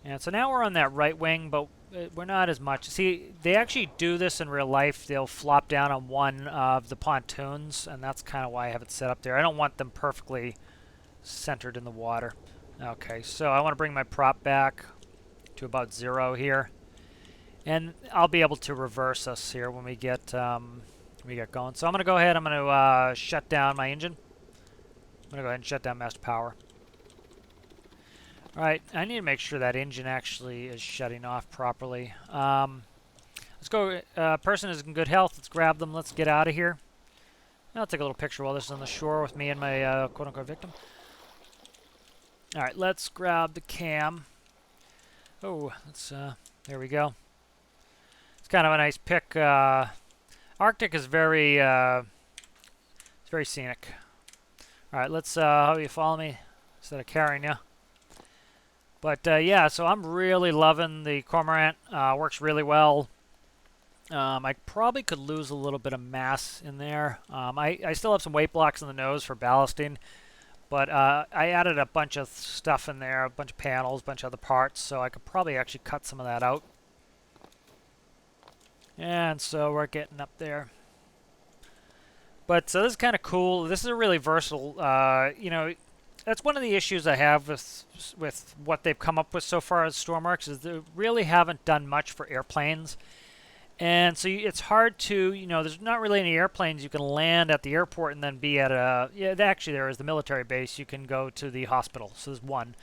And so now we're on that right wing, but we're not as much. See, they actually do this in real life. They'll flop down on one of the pontoons, and that's kind of why I have it set up there. I don't want them perfectly centered in the water. Okay, so I want to bring my prop back to about 0 here, and I'll be able to reverse us here when we get going. So I'm going to go ahead. I'm going to shut down my engine. I'm going to go ahead and shut down master power. All right, I need to make sure that engine actually is shutting off properly. Let's go. Person is in good health. Let's grab them. Let's get out of here. I'll take a little picture while this is on the shore with me and my quote-unquote victim. All right, let's grab the cam. Oh, let's. There we go. It's kind of a nice pick. Arctic is very, it's very scenic. All right, let's. How do you follow me instead of carrying you? But yeah, so I'm really loving the Cormorant. Works really well. I probably could lose a little bit of mass in there. I still have some weight blocks in the nose for ballasting, but I added a bunch of stuff in there, a bunch of panels, a bunch of other parts, so I could probably actually cut some of that out. And so we're getting up there. But so this is kind of cool. This is a really versatile, you know, that's one of the issues I have with what they've come up with so far as Stormworks is they really haven't done much for airplanes. And so it's hard to, you know, there's not really any airplanes you can land at the airport and then be at a, yeah, actually there is the military base. You can go to the hospital, so there's one.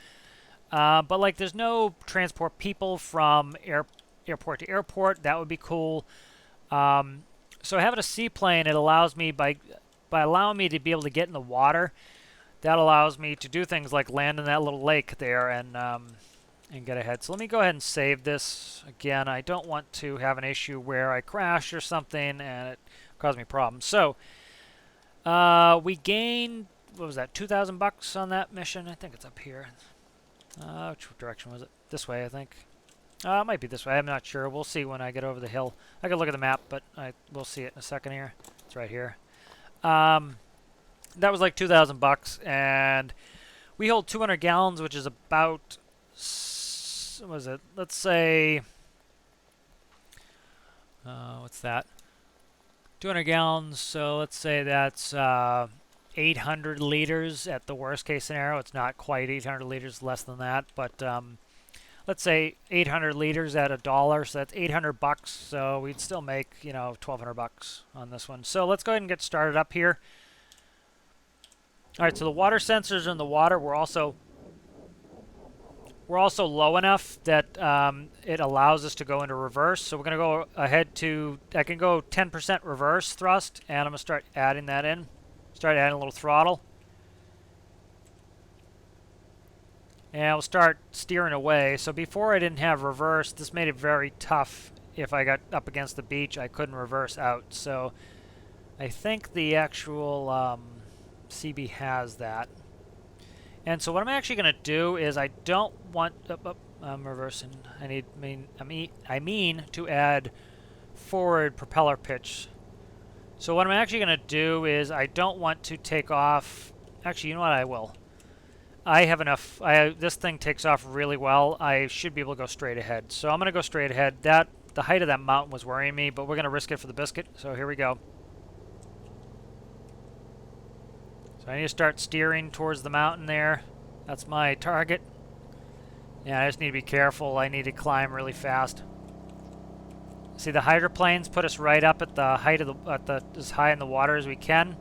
But like there's no transport people from airport to airport. That would be cool. So having a seaplane, it allows me, by allowing me to be able to get in the water, that allows me to do things like land in that little lake there and get ahead. So let me go ahead and save this. Again, I don't want to have an issue where I crash or something and it causes me problems. So we gained, what was that, 2,000 bucks on that mission? I think it's up here. Which direction was it? This way, I think. It might be this way. I'm not sure. We'll see when I get over the hill. I can look at the map, but we'll see it in a second here. It's right here. That was like 2,000 bucks, and we hold 200 gallons, which is about, what was it? Let's say, what's that? 200 gallons, so let's say that's 800 liters at the worst case scenario. It's not quite 800 liters, less than that, but let's say 800 liters at $1, so that's 800 bucks. So we'd still make, you know, 1,200 bucks on this one. So let's go ahead and get started up here. All right, so the water sensors in the water were also low enough that it allows us to go into reverse. So we're going to go ahead to, I can go 10% reverse thrust, and I'm going to start adding that in. Start adding a little throttle. And we'll start steering away. So before I didn't have reverse, this made it very tough. If I got up against the beach, I couldn't reverse out. So I think the actual CB has that. And so what I'm actually going to do is I don't want, I'm reversing. I mean to add forward propeller pitch. So what I'm actually going to do is I don't want to take off. Actually, you know what? I will. I have enough. This thing takes off really well. I should be able to go straight ahead. So I'm going to go straight ahead. The height of that mountain was worrying me, but we're going to risk it for the biscuit. So here we go. So I need to start steering towards the mountain there. That's my target. Yeah, I just need to be careful. I need to climb really fast. See, the hydroplanes put us right up at the height of as high in the water as we can.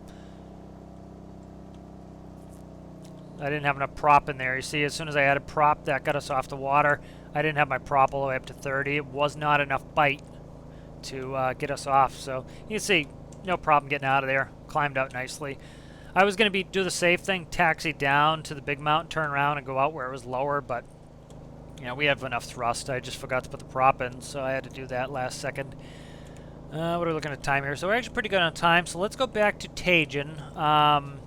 I didn't have enough prop in there. You see, as soon as I added prop, that got us off the water. I didn't have my prop all the way up to 30. It was not enough bite to get us off. So you can see, no problem getting out of there. Climbed out nicely. I was going to do the safe thing, taxi down to the big mountain, turn around, and go out where it was lower, but you know, we have enough thrust. I just forgot to put the prop in, so I had to do that last second. What are we looking at time here? So we're actually pretty good on time, so let's go back to Tajin. I'm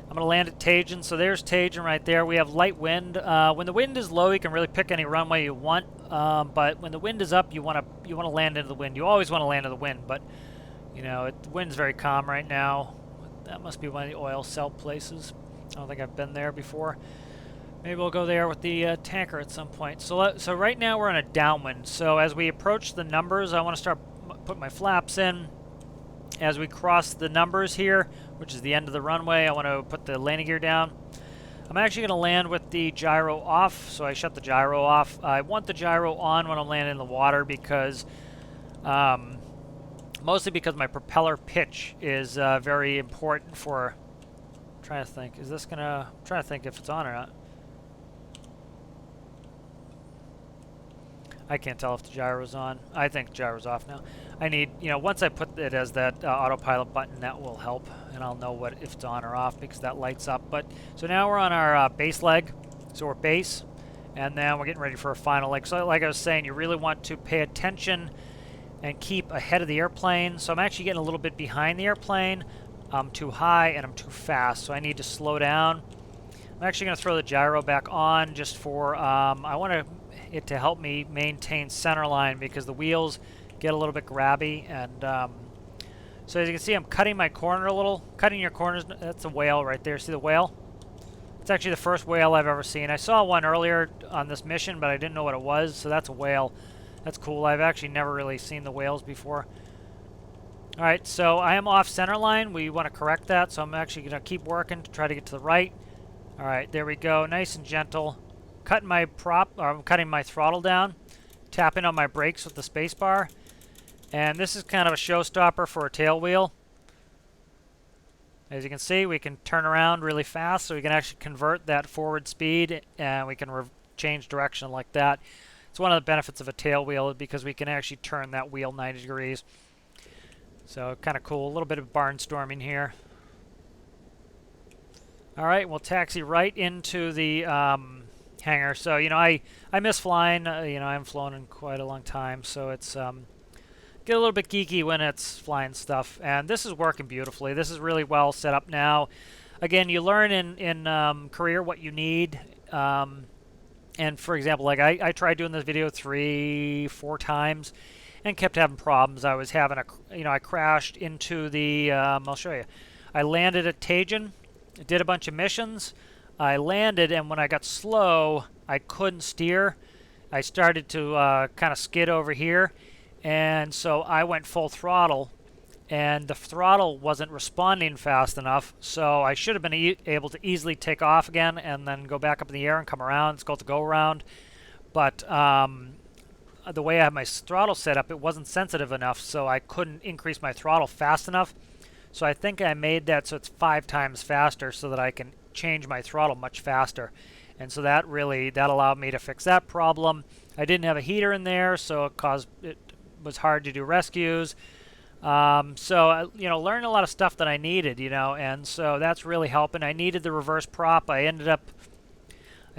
going to land at Tajin, so there's Tajin right there. We have light wind. When the wind is low, you can really pick any runway you want, but when the wind is up, you want to land into the wind. You always want to land into the wind, but you know, the wind's very calm right now. That must be one of the oil cell places. I don't think I've been there before. Maybe we'll go there with the tanker at some point. So right now we're in a downwind. So as we approach the numbers, I want to start putting my flaps in. As we cross the numbers here, which is the end of the runway, I want to put the landing gear down. I'm actually going to land with the gyro off, so I shut the gyro off. I want the gyro on when I'm landing in the water because, mostly because my propeller pitch is very important for. I'm trying to think, is this gonna? I'm trying to think if it's on or not. I can't tell if the gyro's on. I think the gyro's off now. I need, once I put it as that autopilot button, that will help, and I'll know if it's on or off because that lights up. But so now we're on our base leg, so we're base, and then we're getting ready for a final leg. So like I was saying, you really want to pay attention and keep ahead of the airplane. So I'm actually getting a little bit behind the airplane. I'm too high and I'm too fast, so I need to slow down. I'm actually going to throw the gyro back on just for, I want it to help me maintain center line because the wheels get a little bit grabby. And so as you can see, I'm cutting my corner a little. Cutting your corners, that's a whale right there. See the whale? It's actually the first whale I've ever seen. I saw one earlier on this mission, but I didn't know what it was, so that's a whale. That's cool. I've actually never really seen the whales before. All right, so I am off center line. We want to correct that, so I'm actually going to keep working to try to get to the right. All right, there we go. Nice and gentle. Cutting my I'm cutting my throttle down, tapping on my brakes with the space bar. And this is kind of a showstopper for a tail wheel. As you can see, we can turn around really fast, so we can actually convert that forward speed, and we can change direction like that. It's one of the benefits of a tail wheel because we can actually turn that wheel 90 degrees. So kind of cool. A little bit of barnstorming here. All right, we'll taxi right into the hangar. So, I miss flying. I haven't flown in quite a long time, so it's get a little bit geeky when it's flying stuff. And this is working beautifully. This is really well set up now. Again, you learn in career what you need. And for example, like I tried doing this video 3-4 times and kept having problems. I was having I crashed into the, I'll show you. I landed at Tajin, did a bunch of missions. I landed, and when I got slow, I couldn't steer. I started to kind of skid over here, and so I went full throttle, and the throttle wasn't responding fast enough, so I should have been able to easily take off again and then go back up in the air and come around. It's called the go-around. But the way I have my throttle set up, it wasn't sensitive enough, so I couldn't increase my throttle fast enough. So I think I made that so it's 5 times faster so that I can change my throttle much faster. And so that allowed me to fix that problem. I didn't have a heater in there, so it was hard to do rescues. So learned a lot of stuff that I needed, and so that's really helping. I needed the reverse prop. I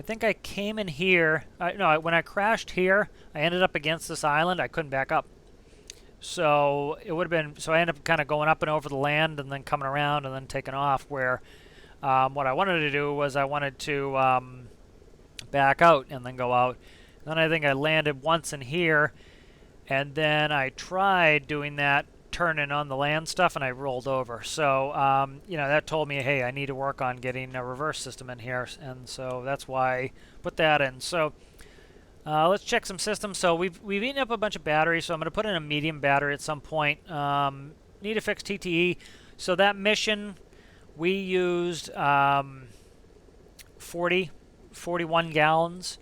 think I came in here. When I crashed here, I ended up against this island. I couldn't back up. So it would have been, so I ended up kind of going up and over the land and then coming around and then taking off, where what I wanted to do was I wanted to back out and then go out. Then I think I landed once in here, and then I tried doing that, turning on the land stuff, and I rolled over. So, that told me, hey, I need to work on getting a reverse system in here, and so that's why I put that in. So let's check some systems. So we've eaten up a bunch of batteries, so I'm going to put in a medium battery at some point. Need to fix TTE. So that mission, we used 41 gallons.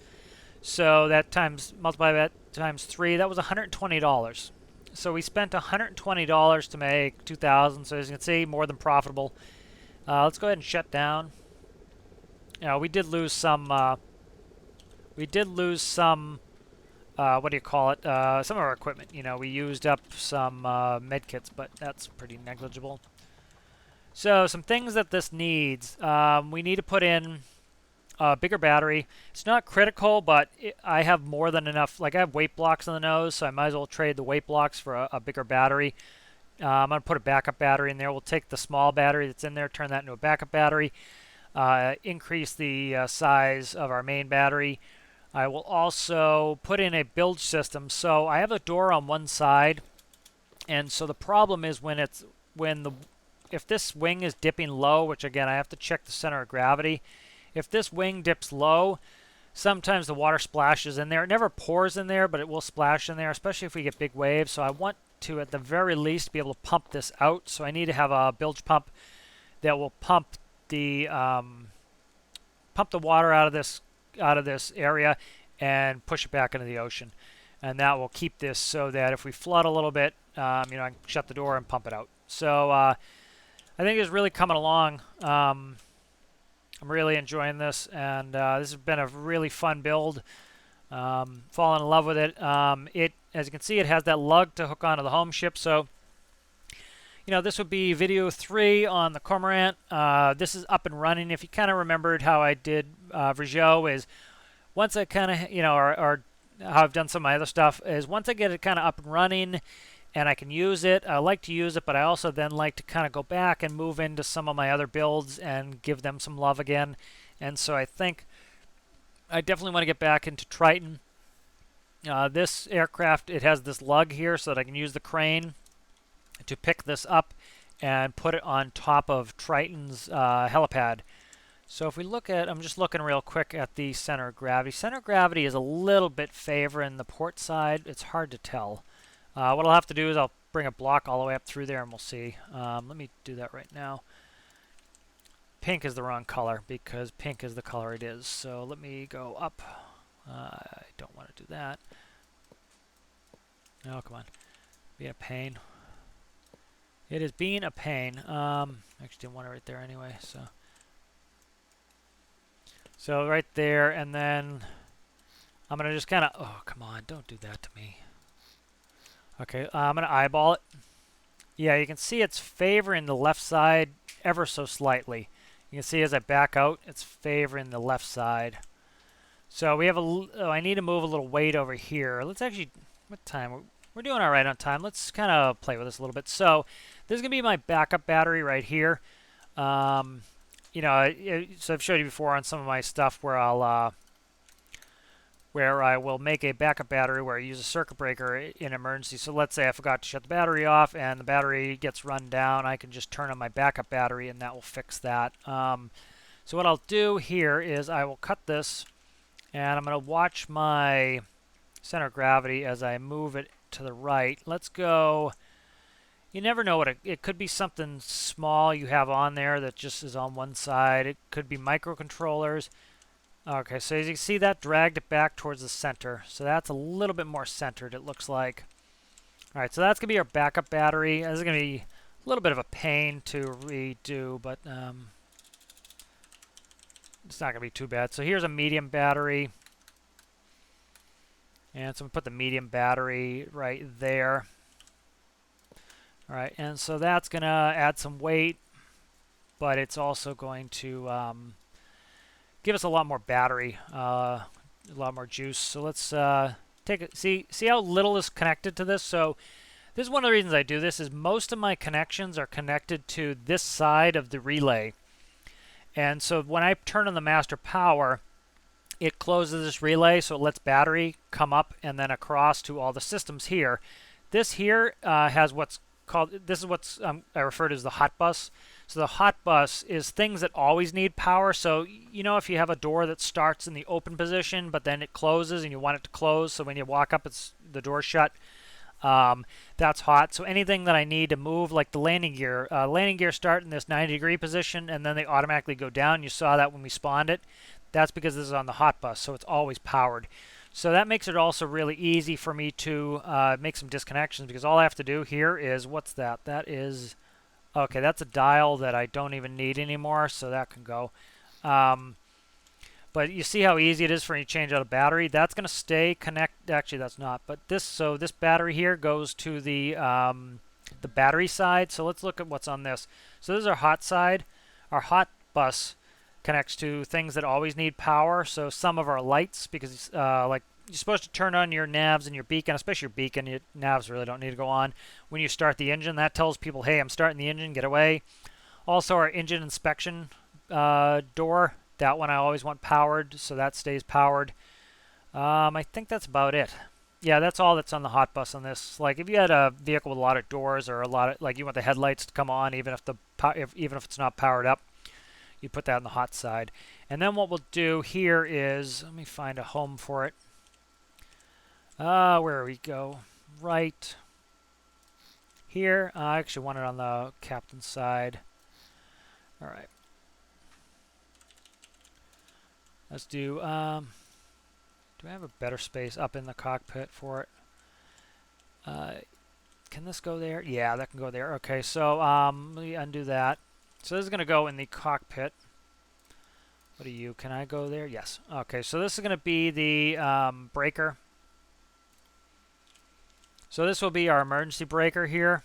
So that multiply that times 3, that was $120. So we spent $120 to make 2,000. So as you can see, more than profitable. Let's go ahead and shut down. We did lose some. What do you call it? Some of our equipment. We used up some med kits, but that's pretty negligible. So some things that this needs. We need to put in a bigger battery. It's not critical, but I have more than enough. Like I have weight blocks on the nose, so I might as well trade the weight blocks for a bigger battery. I'm going to put a backup battery in there. We'll take the small battery that's in there, turn that into a backup battery, increase the size of our main battery. I will also put in a bilge system. So I have a door on one side, and so the problem is if this wing is dipping low, which again I have to check the center of gravity. if this wing dips low, sometimes the water splashes in there. It never pours in there, but it will splash in there, especially if we get big waves. So I want to, at the very least, be able to pump this out. So I need to have a bilge pump that will pump the water out of this area and push it back into the ocean. And that will keep this so that if we flood a little bit, I can shut the door and pump it out. So I think it's really coming along. I'm really enjoying this, and this has been a really fun build. Fallen in love with it. As you can see, it has that lug to hook onto the home ship. So, this would be video 3 on the Cormorant. This is up and running. If you kind of remembered how I did Virgil, is once I kind of, or how I've done some of my other stuff, is once I get it kind of up and running and I can use it, I like to use it, but I also then like to kind of go back and move into some of my other builds and give them some love again. And so I think I definitely want to get back into Triton. This aircraft, it has this lug here so that I can use the crane to pick this up and put it on top of Triton's helipad. So if we look at, I'm just looking real quick at the center of gravity. Center of gravity is a little bit favoring the port side. It's hard to tell. What I'll have to do is I'll bring a block all the way up through there and we'll see. Let me do that right now. Pink is the wrong color because pink is the color it is. So let me go up. I don't want to do that. Oh, come on. Being a pain. It is being a pain. Actually didn't want it right there anyway, So right there, and then I'm going to just kind of, oh, come on, don't do that to me. Okay, I'm going to eyeball it. Yeah, you can see it's favoring the left side ever so slightly. You can see as I back out, it's favoring the left side. So we have I need to move a little weight over here. Let's actually, what time? We're doing all right on time. Let's kind of play with this a little bit. So this is going to be my backup battery right here. So I've showed you before on some of my stuff where I will make a backup battery where I use a circuit breaker in emergency. So let's say I forgot to shut the battery off and the battery gets run down. I can just turn on my backup battery and that will fix that. So what I'll do here is I will cut this and I'm going to watch my center of gravity as I move it to the right. Let's go. You never know what it could be something small you have on there that just is on one side. It could be microcontrollers. Okay, so as you can see, that dragged it back towards the center. So that's a little bit more centered, it looks like. All right, so that's going to be our backup battery. This is going to be a little bit of a pain to redo, but it's not going to be too bad. So here's a medium battery. And so I'm going to put the medium battery right there. All right, and so that's going to add some weight, but it's also going to give us a lot more battery, a lot more juice. So let's take it. See how little is connected to this? So this is one of the reasons I do this is most of my connections are connected to this side of the relay. And so when I turn on the master power, it closes this relay, so it lets battery come up and then across to all the systems here. This here has what's called, this is what's I refer to as the hot bus. So the hot bus is things that always need power. So if you have a door that starts in the open position but then it closes and you want it to close, so when you walk up the door's shut, that's hot. So anything that I need to move, like the landing gear start in this 90-degree position and then they automatically go down. You saw that when we spawned it. That's because this is on the hot bus, so it's always powered. So that makes it also really easy for me to make some disconnections, because all I have to do here is, what's that? That is, okay, that's a dial that I don't even need anymore, so that can go. But you see how easy it is for me to change out a battery. That's going to stay connected. Actually, that's not. But this battery here goes to the battery side. So let's look at what's on this. So this is our hot side. Our hot bus connects to things that always need power. So some of our lights, because like you're supposed to turn on your navs and your beacon, especially your beacon. Your navs really don't need to go on when you start the engine. That tells people, hey, I'm starting the engine, get away. Also our engine inspection door, that one I always want powered, so that stays powered. I think that's about it. Yeah, that's all that's on the hot bus on this. Like if you had a vehicle with a lot of doors or a lot of, like you want the headlights to come on even if it's not powered up, you put that on the hot side. And then what we'll do here is, let me find a home for it. Where we go? Right here. I actually want it on the captain's side. All right. Let's do I have a better space up in the cockpit for it? Can this go there? Yeah, that can go there. Okay, so let me undo that. So this is going to go in the cockpit. What are you? Can I go there? Yes. Okay, so this is going to be the breaker. So this will be our emergency breaker here.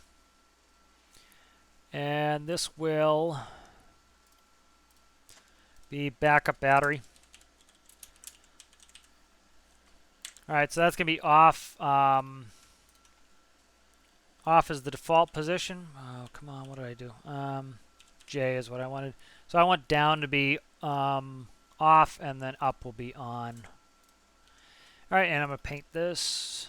And this will be backup battery. All right, so that's going to be off. Off is the default position. Oh, come on, what did I do? J is what I wanted. So I want down to be off, and then up will be on. All right, and I'm going to paint this.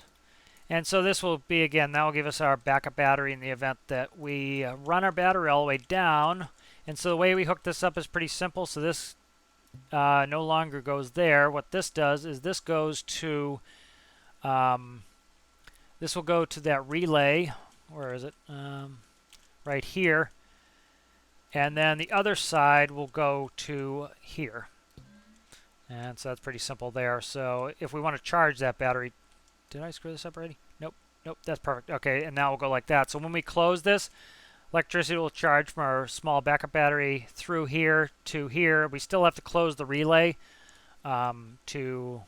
And so this will be, again, that will give us our backup battery in the event that we run our battery all the way down. And so the way we hook this up is pretty simple. So this no longer goes there. What this does is this goes to, this will go to that relay. Where is it? Right here. And then the other side will go to here. And so that's pretty simple there. So if we want to charge that battery, did I screw this up already? Nope. Nope, that's perfect. Okay, and now we'll go like that. So when we close this, electricity will charge from our small backup battery through here to here. We still have to close the relay to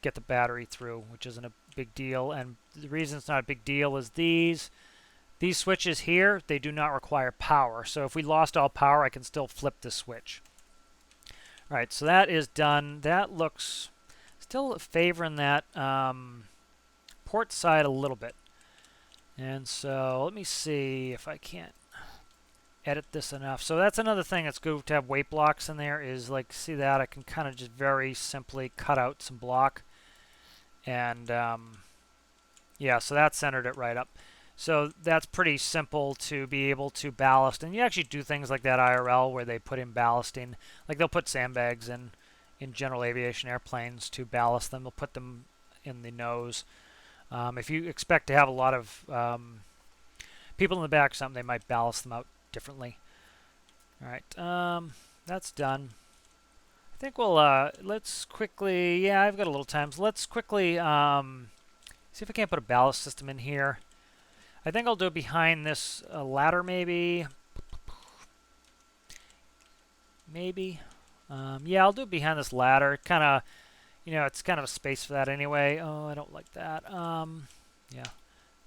get the battery through, which isn't a big deal. And the reason it's not a big deal is these switches here, they do not require power. So if we lost all power, I can still flip the switch. All right, so that is done. That looks still favoring that port side a little bit. And so let me see if I can't edit this enough. So that's another thing that's good to have weight blocks in there is like, see that? I can kind of just very simply cut out some block. And yeah, so that centered it right up. So that's pretty simple to be able to ballast. And you actually do things like that IRL where they put in ballasting. Like they'll put sandbags in general aviation airplanes to ballast them. They'll put them in the nose. If you expect to have a lot of people in the back or something, they might ballast them out differently. All right, that's done. I think we'll, let's quickly, yeah, I've got a little time. So let's quickly see if I can't put a ballast system in here. I think I'll do it behind this ladder maybe. Maybe. Yeah, I'll do it behind this ladder. Kind of, you know, it's kind of a space for that anyway. Oh, I don't like that. Yeah,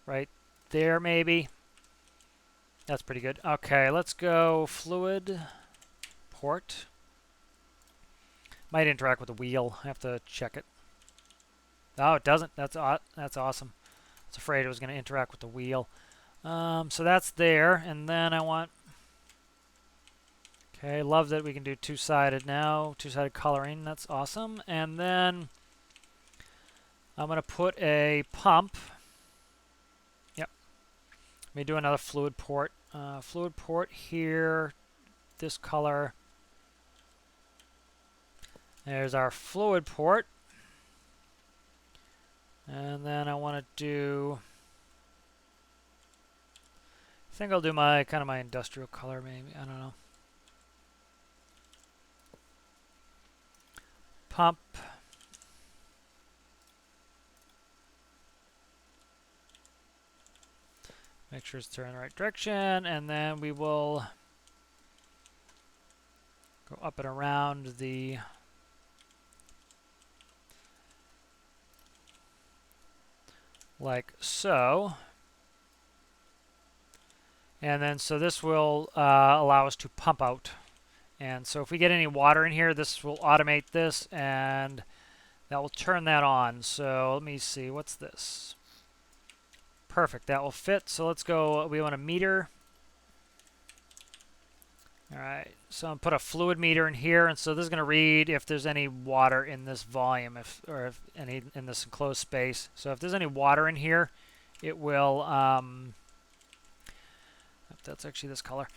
right there maybe. That's pretty good. Okay, let's go fluid port. Might interact with the wheel. I have to check it. Oh, it doesn't. That's awesome. I was afraid it was going to interact with the wheel. So that's there, and then I want. Okay, love that we can do two-sided now, two-sided coloring. That's awesome. And then I'm going to put a pump. Yep. Let me do another fluid port. Fluid port here, this color. There's our fluid port. And then I want to do, I think I'll do my kind of my industrial color maybe, I don't know. Pump. Make sure it's turning the right direction, and then we will go up and around the like so. And then so this will allow us to pump out. And so if we get any water in here, this will automate this and that will turn that on. So let me see, what's this? Perfect, that will fit. So let's go, we want a meter. All right, so I'm put a fluid meter in here, and so this is going to read if there's any water in this volume, or if any in this enclosed space. So if there's any water in here, it will. That's actually this color.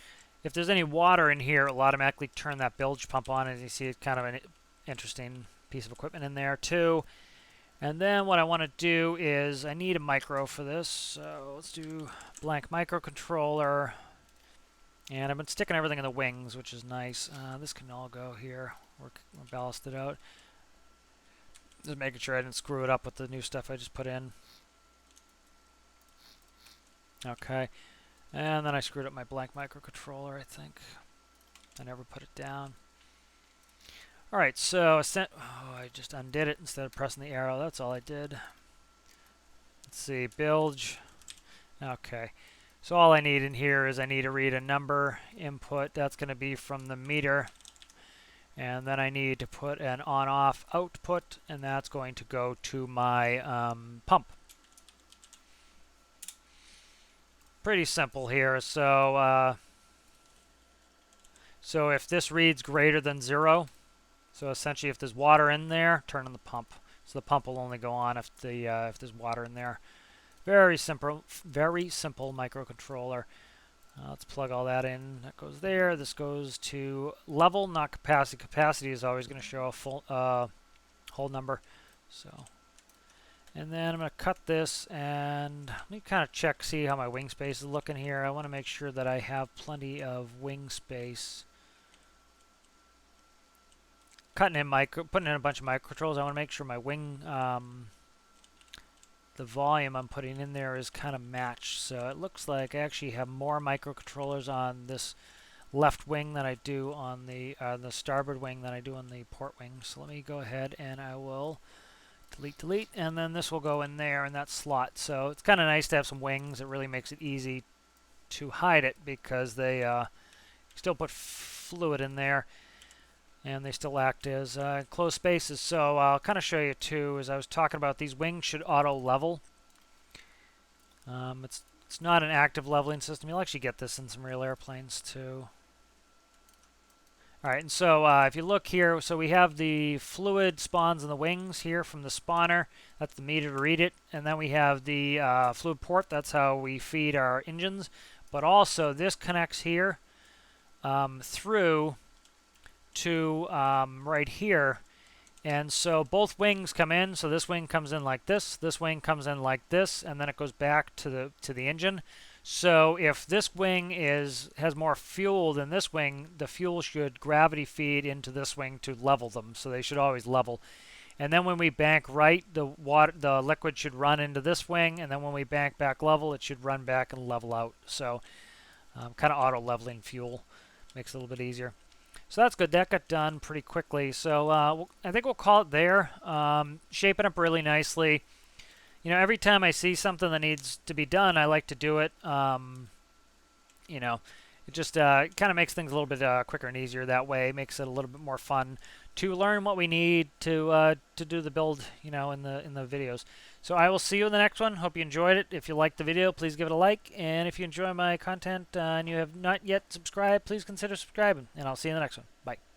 if there's any water in here, it'll automatically turn that bilge pump on. As you see, it's kind of an interesting piece of equipment in there too. And then what I want to do is I need a micro for this. So let's do blank microcontroller. And I've been sticking everything in the wings, which is nice. This can all go here. We're ballasted out. Just making sure I didn't screw it up with the new stuff I just put in. Okay. And then I screwed up my blank microcontroller, I think. I never put it down. Alright, so I just undid it instead of pressing the arrow. That's all I did. Let's see, bilge. Okay. So all I need in here is I need to read a number input. That's going to be from the meter. And then I need to put an on-off output, and that's going to go to my pump. Pretty simple here. So if this reads greater than 0, so essentially if there's water in there, turn on the pump. So the pump will only go on if there's water in there. Very simple microcontroller. Let's plug all that in. That goes there. This goes to level, not capacity. Capacity is always going to show a full whole number. So, and then I'm going to cut this, and let me kind of check, see how my wing space is looking here. I want to make sure that I have plenty of wing space. Putting in a bunch of microcontrollers. I want to make sure my wing, the volume I'm putting in there is kind of matched. So it looks like I actually have more microcontrollers on this left wing than I do on the starboard wing than I do on the port wing. So let me go ahead and I will delete, and then this will go in there in that slot. So it's kind of nice to have some wings. It really makes it easy to hide it because they still put fluid in there. And they still act as closed spaces. So I'll kind of show you too, as I was talking about, these wings should auto level. It's not an active leveling system. You'll actually get this in some real airplanes too. All right, and so if you look here, so we have the fluid spawns in the wings here from the spawner. That's the meter to read it. And then we have the fluid port. That's how we feed our engines. But also this connects here through to right here, and so both wings come in. So this wing comes in like this wing comes in like this, and then it goes back to the engine. So if this wing has more fuel than this wing, the fuel should gravity feed into this wing to level them. So they should always level. And then when we bank right, the liquid should run into this wing, and then when we bank back level, it should run back and level out. So kind of auto leveling fuel makes it a little bit easier. So that's good. That got done pretty quickly. So I think we'll call it there. Shaping up really nicely. You know, every time I see something that needs to be done, I like to do it. You know, it just kind of makes things a little bit quicker and easier that way. It makes it a little bit more fun to learn what we need to do the build, you know, in the videos. So I will see you in the next one. Hope you enjoyed it. If you liked the video, please give it a like. And if you enjoy my content and you have not yet subscribed, please consider subscribing. And I'll see you in the next one. Bye.